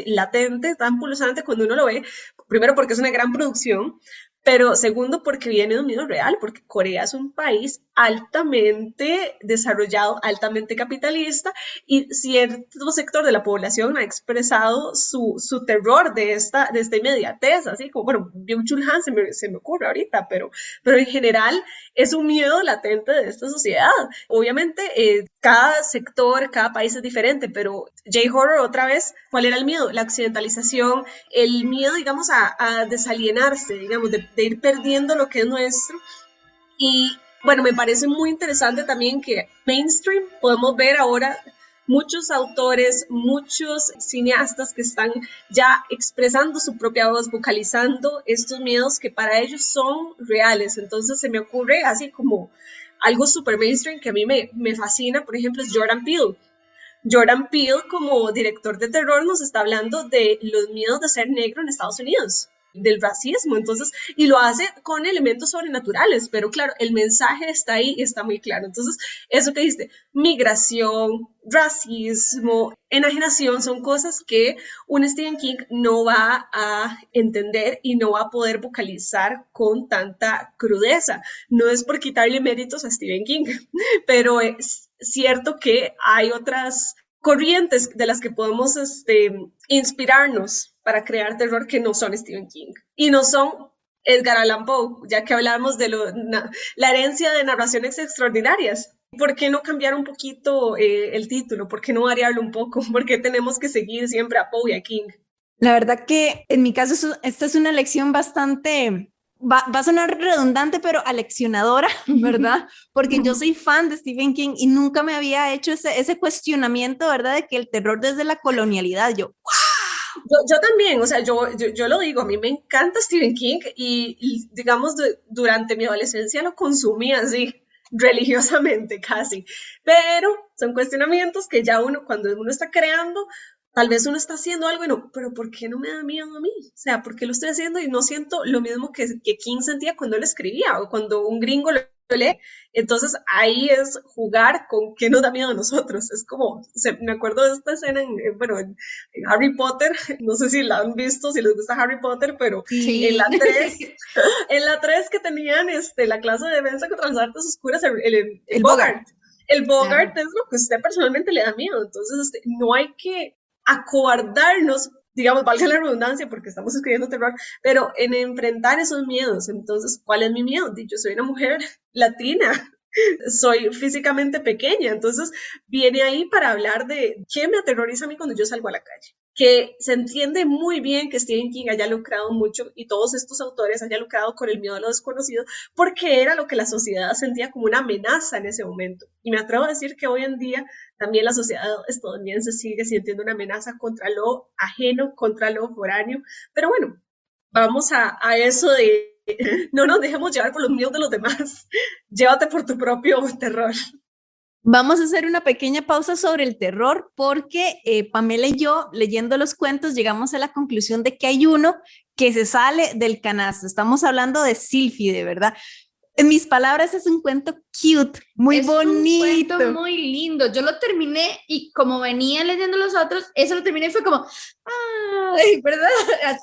latente, tan pulsante cuando uno lo ve, primero porque es una gran producción, pero segundo porque viene de un miedo real, porque Corea es un país altamente desarrollado, altamente capitalista, y cierto sector de la población ha expresado su terror de esta inmediatez, así como, bueno, Byung-Chul Han se me ocurre ahorita, pero en general es un miedo latente de esta sociedad. Obviamente, cada sector, cada país es diferente, pero J-horror, otra vez, ¿cuál era el miedo? La occidentalización, el miedo, digamos, a desalienarse, digamos, de ir perdiendo lo que es nuestro. Y bueno, me parece muy interesante también que mainstream podemos ver ahora muchos autores, muchos cineastas que están ya expresando su propia voz, vocalizando estos miedos que para ellos son reales. Entonces se me ocurre así como algo super mainstream que a mí me fascina, por ejemplo, es Jordan Peele. Jordan Peele, como director de terror, nos está hablando de los miedos de ser negro en Estados Unidos, del racismo, entonces, y lo hace con elementos sobrenaturales, pero claro, el mensaje está ahí y está muy claro. Entonces, eso que dijiste, migración, racismo, enajenación, son cosas que un Stephen King no va a entender y no va a poder vocalizar con tanta crudeza. No es por quitarle méritos a Stephen King, pero es cierto que hay otras corrientes de las que podemos inspirarnos para crear terror que no son Stephen King y no son Edgar Allan Poe, ya que hablamos de la herencia de narraciones extraordinarias. ¿Por qué no cambiar un poquito el título? ¿Por qué no variarlo un poco? ¿Por qué tenemos que seguir siempre a Poe y a King? La verdad que en mi caso esta es una lección bastante... Va a sonar redundante, pero aleccionadora, ¿verdad? Porque yo soy fan de Stephen King y nunca me había hecho ese cuestionamiento, ¿verdad? De que el terror desde la colonialidad, yo, ¡wow! Yo también, o sea, yo lo digo, a mí me encanta Stephen King y digamos, durante mi adolescencia lo consumía así, religiosamente casi, pero son cuestionamientos que ya cuando uno está creando, tal vez uno está haciendo algo y no, pero ¿por qué no me da miedo a mí? O sea, ¿por qué lo estoy haciendo y no siento lo mismo que King sentía cuando él escribía o cuando un gringo lo lee? Entonces ahí es jugar con qué nos da miedo a nosotros. Es como, me acuerdo de esta escena en Harry Potter, no sé si la han visto, si les gusta Harry Potter, pero sí. en la 3 que tenían la clase de defensa contra las artes oscuras, el Bogart. El Bogart es lo que a usted personalmente le da miedo. Entonces no hay que acobardarnos, digamos, valga la redundancia porque estamos escribiendo terror, pero en enfrentar esos miedos. Entonces, ¿cuál es mi miedo? Yo soy una mujer latina, soy físicamente pequeña, entonces viene ahí para hablar de qué me aterroriza a mí cuando yo salgo a la calle. Que se entiende muy bien que Stephen King haya lucrado mucho y todos estos autores hayan lucrado con el miedo a lo desconocido porque era lo que la sociedad sentía como una amenaza en ese momento. Y me atrevo a decir que hoy en día también la sociedad estadounidense sigue sintiendo una amenaza contra lo ajeno, contra lo foráneo. Pero bueno, vamos a eso de no nos dejemos llevar por los miedos de los demás. Llévate por tu propio terror. Vamos a hacer una pequeña pausa sobre el terror porque Pamela y yo, leyendo los cuentos, llegamos a la conclusión de que hay uno que se sale del canasto. Estamos hablando de Sílfide, ¿verdad? En mis palabras, es un cuento cute, muy bonito. Es un cuento muy lindo. Yo lo terminé y como venía leyendo los otros, eso lo terminé y fue como, ¡ay! ¿Verdad?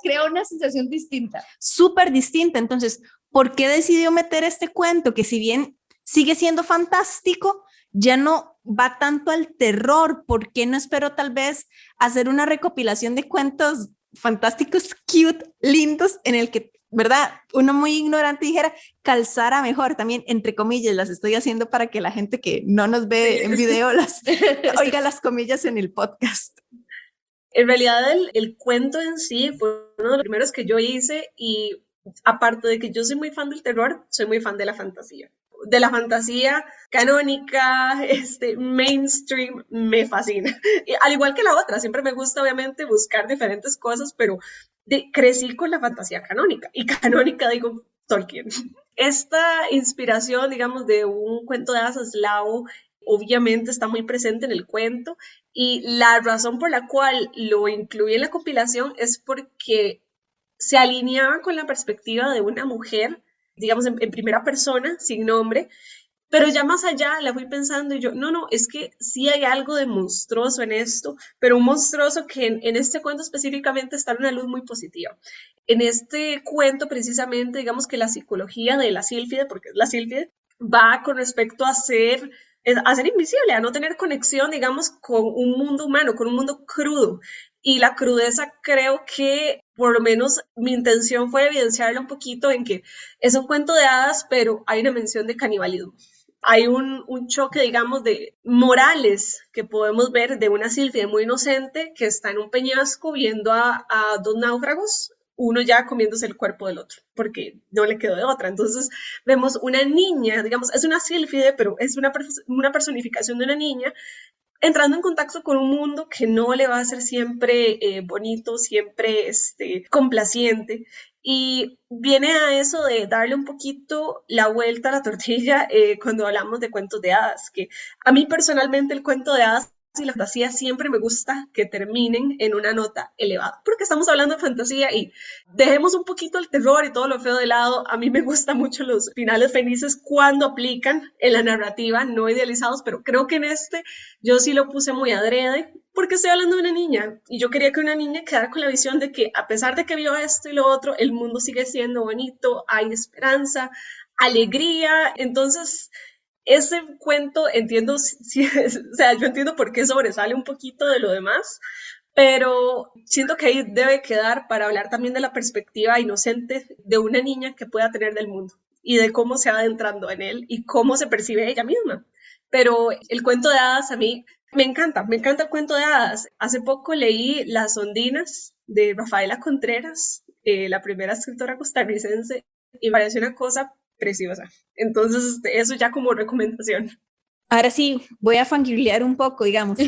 Crea una sensación distinta. Súper distinta. Entonces, ¿por qué decidió meter este cuento? Que si bien sigue siendo fantástico, ya no va tanto al terror. ¿Por qué no esperó tal vez hacer una recopilación de cuentos fantásticos, cute, lindos, en el que, ¿verdad? Uno muy ignorante dijera, calzara mejor, también entre comillas, las estoy haciendo para que la gente que no nos ve en video oiga las comillas en el podcast. En realidad el cuento en sí fue uno de los primeros que yo hice y aparte de que yo soy muy fan del terror, soy muy fan de la fantasía. De la fantasía canónica, mainstream, me fascina. Y, al igual que la otra, siempre me gusta obviamente buscar diferentes cosas, pero crecí con la fantasía canónica. Y canónica digo Tolkien. Esta inspiración, digamos, de un cuento de hadas eslavo, obviamente está muy presente en el cuento. Y la razón por la cual lo incluí en la compilación es porque se alineaba con la perspectiva de una mujer, digamos, en primera persona, sin nombre, pero ya más allá la fui pensando y yo, no, es que sí hay algo de monstruoso en esto, pero un monstruoso que en este cuento específicamente está en una luz muy positiva. En este cuento precisamente, digamos que la psicología de la sílfide, porque es la sílfide, va con respecto a ser invisible, a no tener conexión, digamos, con un mundo humano, con un mundo crudo. Y la crudeza creo que, por lo menos, mi intención fue evidenciarla un poquito en que es un cuento de hadas, pero hay una mención de canibalismo. Hay un choque, digamos, de morales que podemos ver de una sílfide muy inocente que está en un peñasco viendo a dos náufragos, uno ya comiéndose el cuerpo del otro, porque no le quedó de otra. Entonces vemos una niña, digamos, es una sílfide, pero es una personificación de una niña entrando en contacto con un mundo que no le va a ser siempre bonito, siempre complaciente. Y viene a eso de darle un poquito la vuelta a la tortilla cuando hablamos de cuentos de hadas, que a mí personalmente el cuento de hadas y la fantasía siempre me gusta que terminen en una nota elevada, porque estamos hablando de fantasía y dejemos un poquito el terror y todo lo feo de lado. A mí me gustan mucho los finales felices cuando aplican en la narrativa, no idealizados, pero creo que en yo sí lo puse muy adrede, porque estoy hablando de una niña y yo quería que una niña quedara con la visión de que a pesar de que vio esto y lo otro, el mundo sigue siendo bonito, hay esperanza, alegría. Entonces ese cuento entiendo, o sea, yo entiendo por qué sobresale un poquito de lo demás, pero siento que ahí debe quedar para hablar también de la perspectiva inocente de una niña que pueda tener del mundo y de cómo se va adentrando en él y cómo se percibe ella misma. Pero el cuento de hadas a mí me encanta el cuento de hadas. Hace poco leí Las Ondinas de Rafaela Contreras, la primera escritora costarricense, y me pareció una cosa preciosa. Entonces, eso ya como recomendación. Ahora sí, voy a fangirlear un poco, digamos.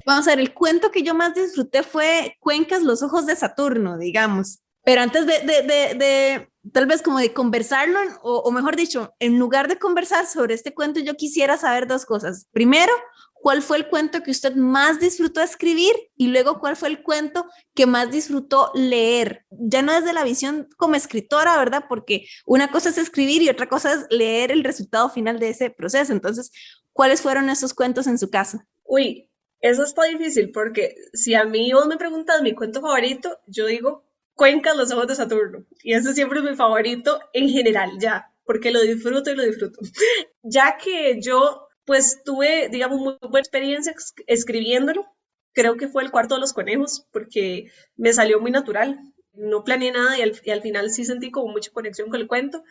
Vamos a ver, el cuento que yo más disfruté fue Cuencas, los ojos de Saturno, digamos. Pero antes de tal vez como de conversarlo, o mejor dicho, en lugar de conversar sobre este cuento, yo quisiera saber dos cosas. Primero, ¿cuál fue el cuento que usted más disfrutó escribir? Y luego, ¿cuál fue el cuento que más disfrutó leer? Ya no desde la visión como escritora, ¿verdad? Porque una cosa es escribir y otra cosa es leer el resultado final de ese proceso. Entonces, ¿cuáles fueron esos cuentos en su caso? Uy, eso está difícil porque si a mí vos me preguntas mi cuento favorito, yo digo Cuencas, los ojos de Saturno. Y ese siempre es mi favorito en general, ya, porque lo disfruto y lo disfruto. Ya que yo pues tuve, digamos, muy buena experiencia escribiéndolo. Creo que fue El cuarto de los conejos, porque me salió muy natural. No planeé nada y al final sí sentí como mucha conexión con el cuento.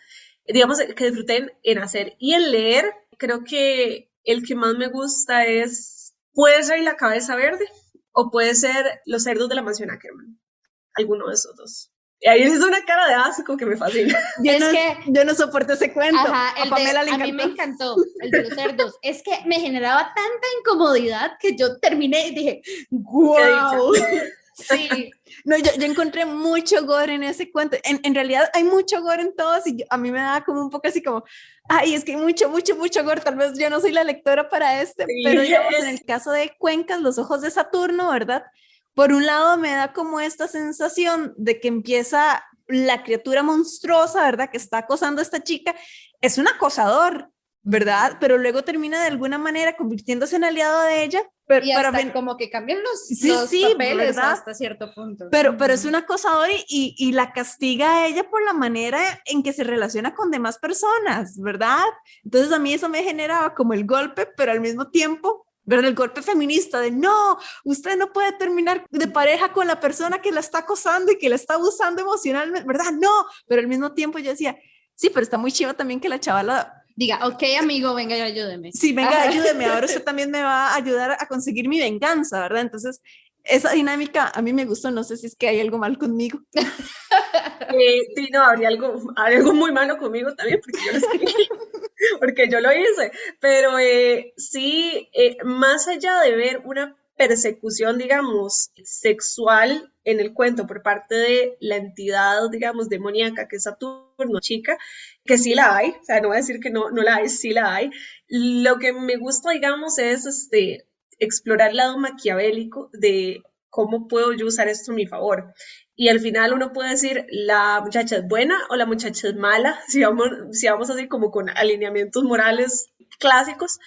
Digamos que disfruté en hacer. Y en leer, creo que el que más me gusta puede ser La cabeza verde o puede ser Los cerdos de la mansión Ackerman. Alguno de esos dos. Y ahí es una cara de asco que me fascina. Yo no soporto ese cuento. Ajá, A mí me encantó el de los cerdos. Es que me generaba tanta incomodidad que yo terminé y dije, ¡wow! Sí. No, yo encontré mucho gore en ese cuento. En realidad hay mucho gore en todos y a mí me da como un poco así como, ay, es que hay mucho gore. Tal vez yo no soy la lectora para sí. Pero digamos, en el caso de Cuencas, los ojos de Saturno, ¿verdad? Por un lado me da como esta sensación de que empieza la criatura monstruosa, ¿verdad? Que está acosando a esta chica. Es un acosador, ¿verdad? Pero luego termina de alguna manera convirtiéndose en aliado de ella. Y hasta como que cambian los papeles, ¿verdad? Hasta cierto punto. Pero es un acosador y la castiga a ella por la manera en que se relaciona con demás personas, ¿verdad? Entonces a mí eso me generaba como el golpe, pero al mismo tiempo, ¿verdad? El golpe feminista de no, usted no puede terminar de pareja con la persona que la está acosando y que la está abusando emocionalmente, ¿verdad? No, pero al mismo tiempo yo decía, sí, pero está muy chiva también que la chavala diga, ok, amigo, venga y ayúdeme. Sí, venga, ayúdeme, ahora usted también me va a ayudar a conseguir mi venganza, ¿verdad? Entonces, esa dinámica a mí me gustó, no sé si es que hay algo mal conmigo. Sí, no, habría algo muy malo conmigo también, porque yo lo hice, pero sí, más allá de ver una persecución, digamos, sexual en el cuento por parte de la entidad, digamos, demoníaca que es Saturno, chica, que sí la hay, o sea, no voy a decir que no la hay, sí la hay. Lo que me gusta, digamos, es explorar el lado maquiavélico de cómo puedo yo usar esto a mi favor. Y al final uno puede decir, la muchacha es buena o la muchacha es mala, si vamos así como con alineamientos morales clásicos,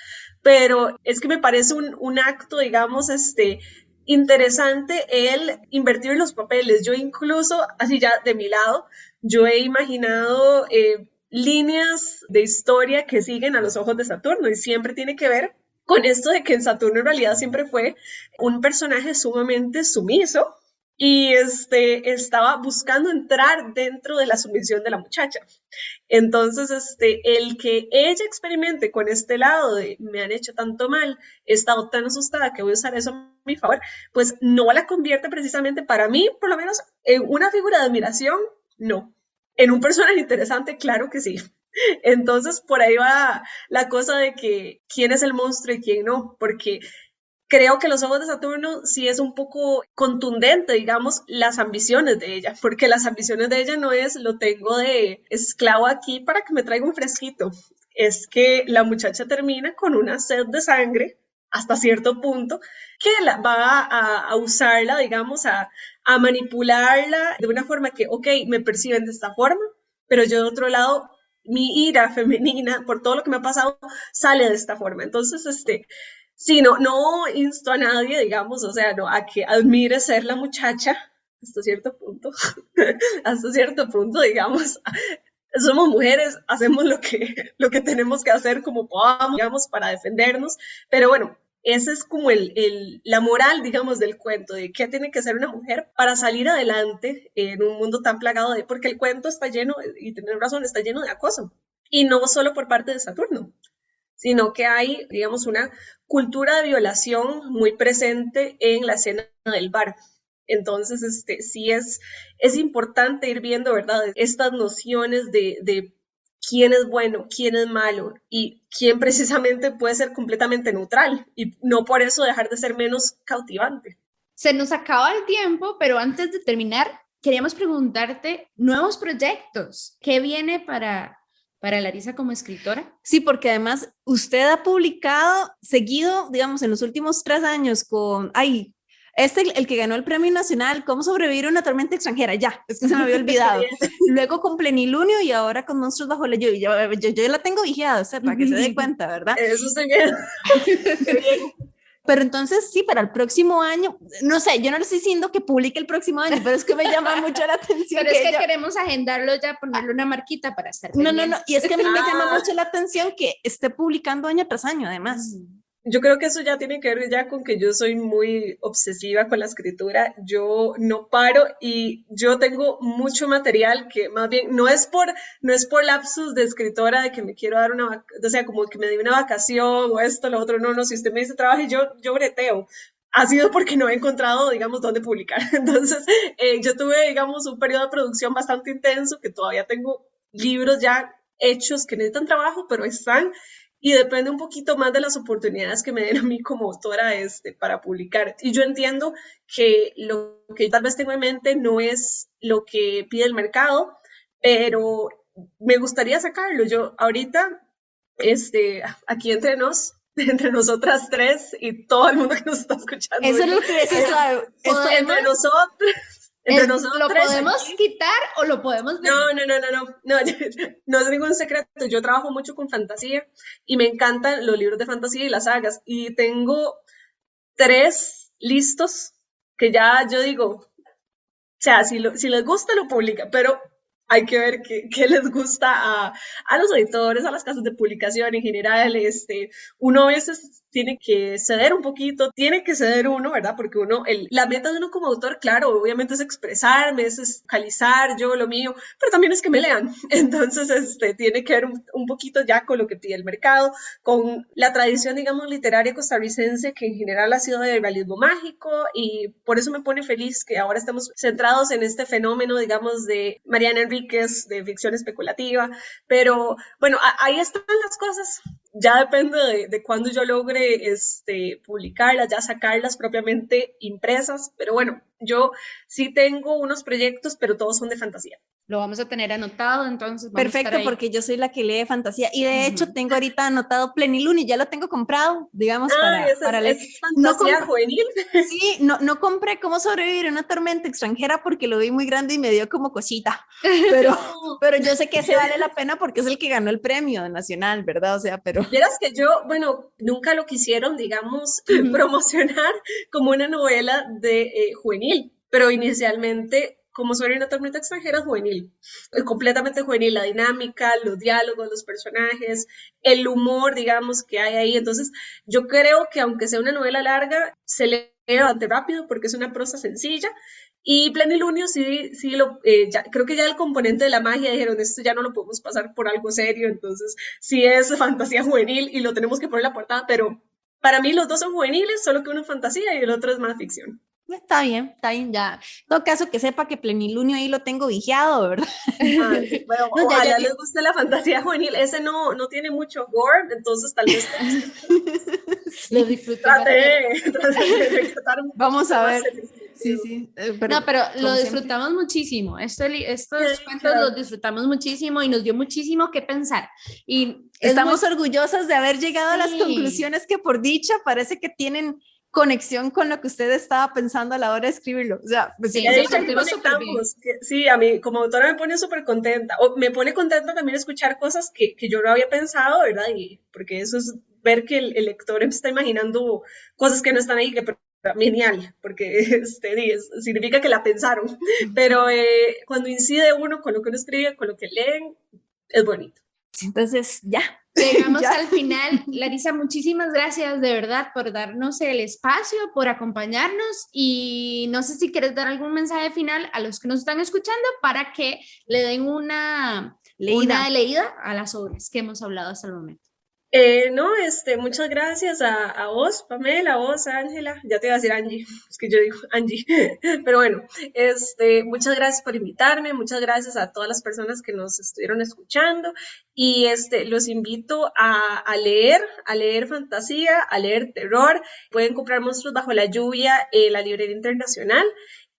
pero es que me parece un acto, digamos, interesante el invertir en los papeles. Yo incluso, así ya de mi lado, yo he imaginado líneas de historia que siguen a los ojos de Saturno y siempre tiene que ver con esto de que en Saturno en realidad siempre fue un personaje sumamente sumiso y estaba buscando entrar dentro de la sumisión de la muchacha. Entonces, el que ella experimente con este lado de me han hecho tanto mal, he estado tan asustada que voy a usar eso a mi favor, pues no la convierte precisamente para mí, por lo menos, en una figura de admiración, no. En un personaje interesante, claro que sí. Entonces, por ahí va la cosa de que quién es el monstruo y quién no, porque creo que los ojos de Saturno sí es un poco contundente, digamos, las ambiciones de ella, porque las ambiciones de ella no es lo tengo de esclavo aquí para que me traiga un fresquito, es que la muchacha termina con una sed de sangre hasta cierto punto, que va a usarla, digamos, a manipularla de una forma que, ok, me perciben de esta forma, pero yo de otro lado, mi ira femenina, por todo lo que me ha pasado, sale de esta forma. Entonces, sí, no insto a nadie, digamos, o sea, no, a que admire ser la muchacha hasta cierto punto, hasta cierto punto, digamos, somos mujeres, hacemos lo que tenemos que hacer como podamos, digamos, para defendernos, pero bueno, esa es como la moral, digamos, del cuento, de qué tiene que ser una mujer para salir adelante en un mundo tan plagado de, porque el cuento está lleno, y tener razón, está lleno de acoso, y no solo por parte de Saturno, sino que hay, digamos, una cultura de violación muy presente en la escena del bar. Entonces, sí es importante ir viendo, ¿verdad? Estas nociones de quién es bueno, quién es malo y quién precisamente puede ser completamente neutral y no por eso dejar de ser menos cautivante. Se nos acaba el tiempo, pero antes de terminar, queríamos preguntarte nuevos proyectos. ¿Qué viene para Larisa como escritora? Sí, porque además usted ha publicado seguido, digamos, en los últimos 3 años con, el que ganó el Premio Nacional, ¿Cómo sobrevivir a una tormenta extranjera? Ya, es que se me había olvidado. Luego con Plenilunio y ahora con Monstruos bajo la lluvia. Yo la tengo vigiada, o sea, para que se dé cuenta, ¿verdad? Eso estoy bien. Pero entonces sí, para el próximo año, no sé, yo no le estoy diciendo que publique el próximo año, pero es que me llama mucho la atención. Pero es que queremos agendarlo ya, ponerle una marquita para estar pendiente. No, y es que a mí me llama mucho la atención que esté publicando año tras año, además. Yo creo que eso ya tiene que ver ya con que yo soy muy obsesiva con la escritura, yo no paro y yo tengo mucho material que más bien no es por lapsus de escritora de que me quiero dar o sea, como que me di una vacación o esto, lo otro, no, si usted me dice trabaje, yo breteo. Ha sido porque no he encontrado, digamos, dónde publicar. Entonces, yo tuve, digamos, un periodo de producción bastante intenso, que todavía tengo libros ya hechos que necesitan trabajo, pero están, y depende un poquito más de las oportunidades que me den a mí como autora para publicar. Y yo entiendo que lo que tal vez tengo en mente no es lo que pide el mercado, pero me gustaría sacarlo. Yo ahorita, aquí entre nosotras tres y todo el mundo que nos está escuchando. Eso es lo que entre nosotros. Entre nosotros ¿Lo podemos quitar o lo podemos ver? No es ningún secreto. Yo trabajo mucho con fantasía y me encantan los libros de fantasía y las sagas. Y tengo 3 listos que ya yo digo, o sea, si les gusta lo publica, pero hay que ver qué les gusta a los editores, a las casas de publicación en general. Uno a veces tiene que ceder un poquito, tiene que ceder uno, ¿verdad? Porque la meta de uno como autor, claro, obviamente es expresarme, es focalizar yo lo mío, pero también es que me lean. Entonces, tiene que ver un poquito ya con lo que pide el mercado, con la tradición, digamos, literaria costarricense, que en general ha sido de realismo mágico, y por eso me pone feliz que ahora estemos centrados en este fenómeno, digamos, de Mariana Enríquez, de ficción especulativa. Pero bueno, ahí están las cosas. Ya depende de cuándo yo logre publicarlas, ya sacarlas propiamente impresas, pero bueno, yo sí tengo unos proyectos, pero todos son de fantasía. Lo vamos a tener anotado, entonces vamos perfecto, a estar ahí. Porque yo soy la que lee fantasía y de hecho tengo ahorita anotado Plenilunio, ya lo tengo comprado, digamos, para leer. ¿Es fantasía juvenil? Sí, no compré Cómo sobrevivir a una tormenta extranjera porque lo vi muy grande y me dio como cosita, pero yo sé que ese vale la pena porque es el que ganó el premio nacional, ¿verdad? O sea, pero... Vieras que yo, bueno, nunca lo quisieron, digamos, promocionar como una novela de juvenil, pero inicialmente... Como sobrevivir una tormenta extranjera, juvenil, completamente juvenil, la dinámica, los diálogos, los personajes, el humor, digamos, que hay ahí. Entonces, yo creo que aunque sea una novela larga, se lee bastante rápido porque es una prosa sencilla. Y Plenilunio creo que ya el componente de la magia dijeron, esto ya no lo podemos pasar por algo serio, entonces sí es fantasía juvenil y lo tenemos que poner en la portada, pero para mí los dos son juveniles, solo que uno es fantasía y el otro es más ficción. Está bien, ya. En todo caso, que sepa que Plenilunio ahí lo tengo vigiado, ¿verdad? Bueno, No, ojalá les guste la fantasía juvenil. Ese no tiene mucho gore, entonces tal vez Lo disfruté. trate de rescatar un Vamos a poquito ver. más el Sí, sentido. sí. No, pero lo como disfrutamos muchísimo. Estos Sí, cuentos claro. los disfrutamos muchísimo y nos dio muchísimo que pensar. Y es Estamos muy- orgullosas de haber llegado a las Sí. conclusiones que por dicha parece que tienen conexión con lo que usted estaba pensando a la hora de escribirlo. O sea, pues Sí, De sí, hecho, ahí partimos súper bien. conectamos. Sí, a mí como autora me pone súper contenta. O me pone contenta también escuchar cosas que yo no había pensado, ¿verdad? Y porque eso es ver que el lector está imaginando cosas que no están ahí, que genial, porque significa que la pensaron. Pero cuando incide uno con lo que uno escribe, con lo que leen, es bonito. entonces ya. Llegamos Ya. al final. Larisa, muchísimas gracias de verdad por darnos el espacio, por acompañarnos y no sé si quieres dar algún mensaje final a los que nos están escuchando para que le den una leída a las obras que hemos hablado hasta el momento. No, muchas gracias a vos, Pamela, a vos, Ángela, ya te iba a decir Angie, es que yo digo Angie, pero bueno, muchas gracias por invitarme, muchas gracias a todas las personas que nos estuvieron escuchando y los invito a leer fantasía, a leer terror, pueden comprar Monstruos bajo la lluvia en la librería internacional.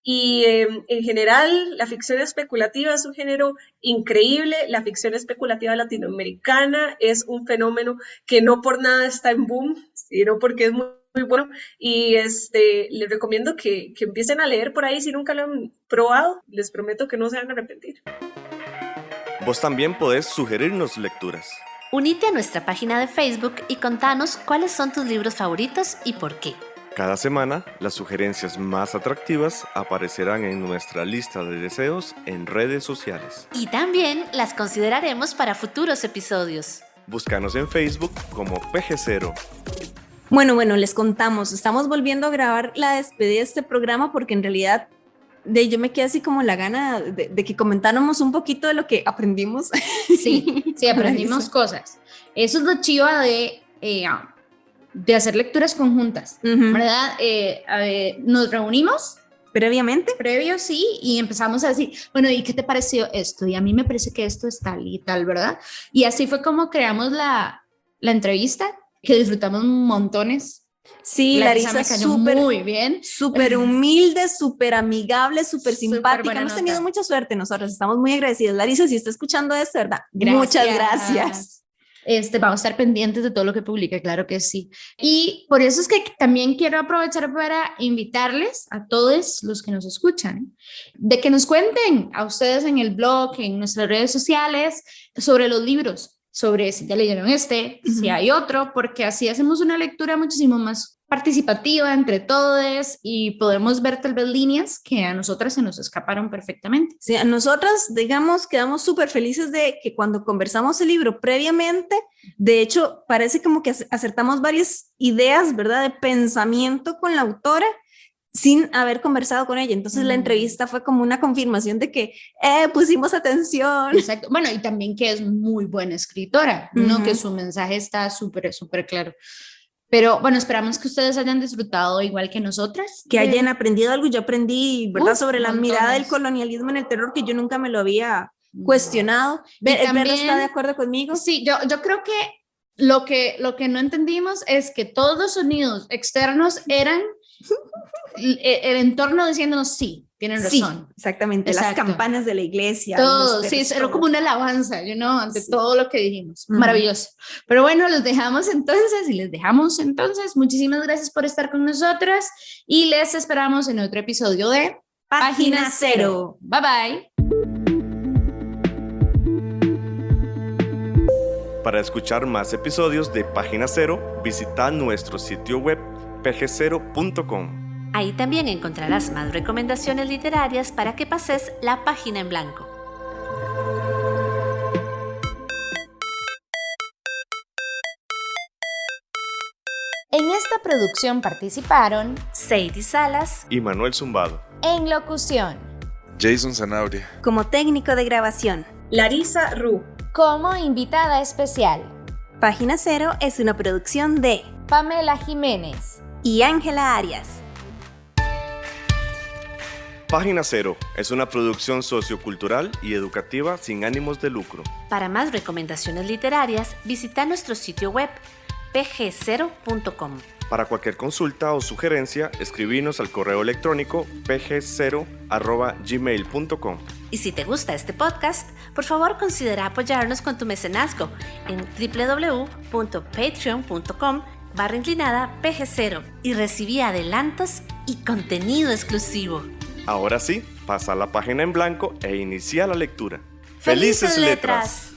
Y en general, la ficción especulativa es un género increíble. La ficción especulativa latinoamericana es un fenómeno que no por nada está en boom, sino porque es muy, muy bueno. Y les recomiendo que empiecen a leer por ahí si nunca lo han probado. Les prometo que no se van a arrepentir. Vos también podés sugerirnos lecturas. Unite a nuestra página de Facebook y contanos cuáles son tus libros favoritos y por qué. Cada semana, las sugerencias más atractivas aparecerán en nuestra lista de deseos en redes sociales. Y también las consideraremos para futuros episodios. Búscanos en Facebook como PG0. Bueno, les contamos. Estamos volviendo a grabar la despedida de este programa porque en realidad yo me quedé así como la gana de que comentáramos un poquito de lo que aprendimos. Sí, aprendimos cosas. Eso es lo chiva de hacer lecturas conjuntas, ¿verdad? Nos reunimos previo, sí, y empezamos a decir, bueno, ¿y qué te pareció esto? Y a mí me parece que esto es tal y tal, ¿verdad? Y así fue como creamos la entrevista, que disfrutamos montones. Sí, Larisa me cayó muy bien. Súper humilde, súper amigable, súper simpática. buena Hemos nota. tenido mucha suerte nosotros, estamos muy agradecidos. Larisa, si está escuchando esto, ¿verdad? Gracias. Muchas gracias. Vamos a estar pendientes de todo lo que publique, claro que sí. Y por eso es que también quiero aprovechar para invitarles a todos los que nos escuchan, de que nos cuenten a ustedes en el blog, en nuestras redes sociales, sobre los libros, sobre si ya leyeron si hay otro, porque así hacemos una lectura muchísimo más participativa entre todos y podemos ver tal vez líneas que a nosotras se nos escaparon perfectamente. Sí, a nosotras, digamos, quedamos súper felices de que cuando conversamos el libro previamente, de hecho, parece como que acertamos varias ideas, ¿verdad?, de pensamiento con la autora sin haber conversado con ella. Entonces la entrevista fue como una confirmación de que pusimos atención. Exacto. Bueno, y también que es muy buena escritora, ¿no? Que su mensaje está súper, súper claro. Pero bueno, esperamos que ustedes hayan disfrutado igual que nosotras. Que hayan aprendido algo. Yo aprendí, ¿verdad?, sobre la montones. mirada del colonialismo en el terror, que yo nunca me lo había cuestionado. ¿Verla está de acuerdo conmigo? Sí, yo creo que lo que no entendimos es que todos los sonidos externos eran el entorno diciéndonos sí, tienen razón. Sí, exactamente. Exacto. Las campanas de la iglesia. Todo, sí, era como una alabanza, ante todo lo que dijimos. Maravilloso. Pero bueno, les dejamos entonces. Muchísimas gracias por estar con nosotras y les esperamos en otro episodio de Página Cero. Bye bye. Para escuchar más episodios de Página Cero, visita nuestro sitio web pg0.com. Ahí también encontrarás más recomendaciones literarias para que pases la página en blanco. En esta producción participaron Sadie Salas Y Manuel Zumbado. en locución, Jason Zanabria. Como técnico de grabación. Larisa Ru. como invitada especial, Página Cero es una producción de Pamela Jiménez. y Ángela Arias. Página Cero es una producción sociocultural y educativa sin ánimos de lucro. Para más recomendaciones literarias, visita nuestro sitio web pg0.com. Para cualquier consulta o sugerencia, escribinos al correo electrónico pg0@gmail.com. Y si te gusta este podcast, por favor considera apoyarnos con tu mecenazgo en www.patreon.com/pg0 y recibí adelantos y contenido exclusivo. Ahora sí, pasa la página en blanco e inicia la lectura. ¡Felices letras!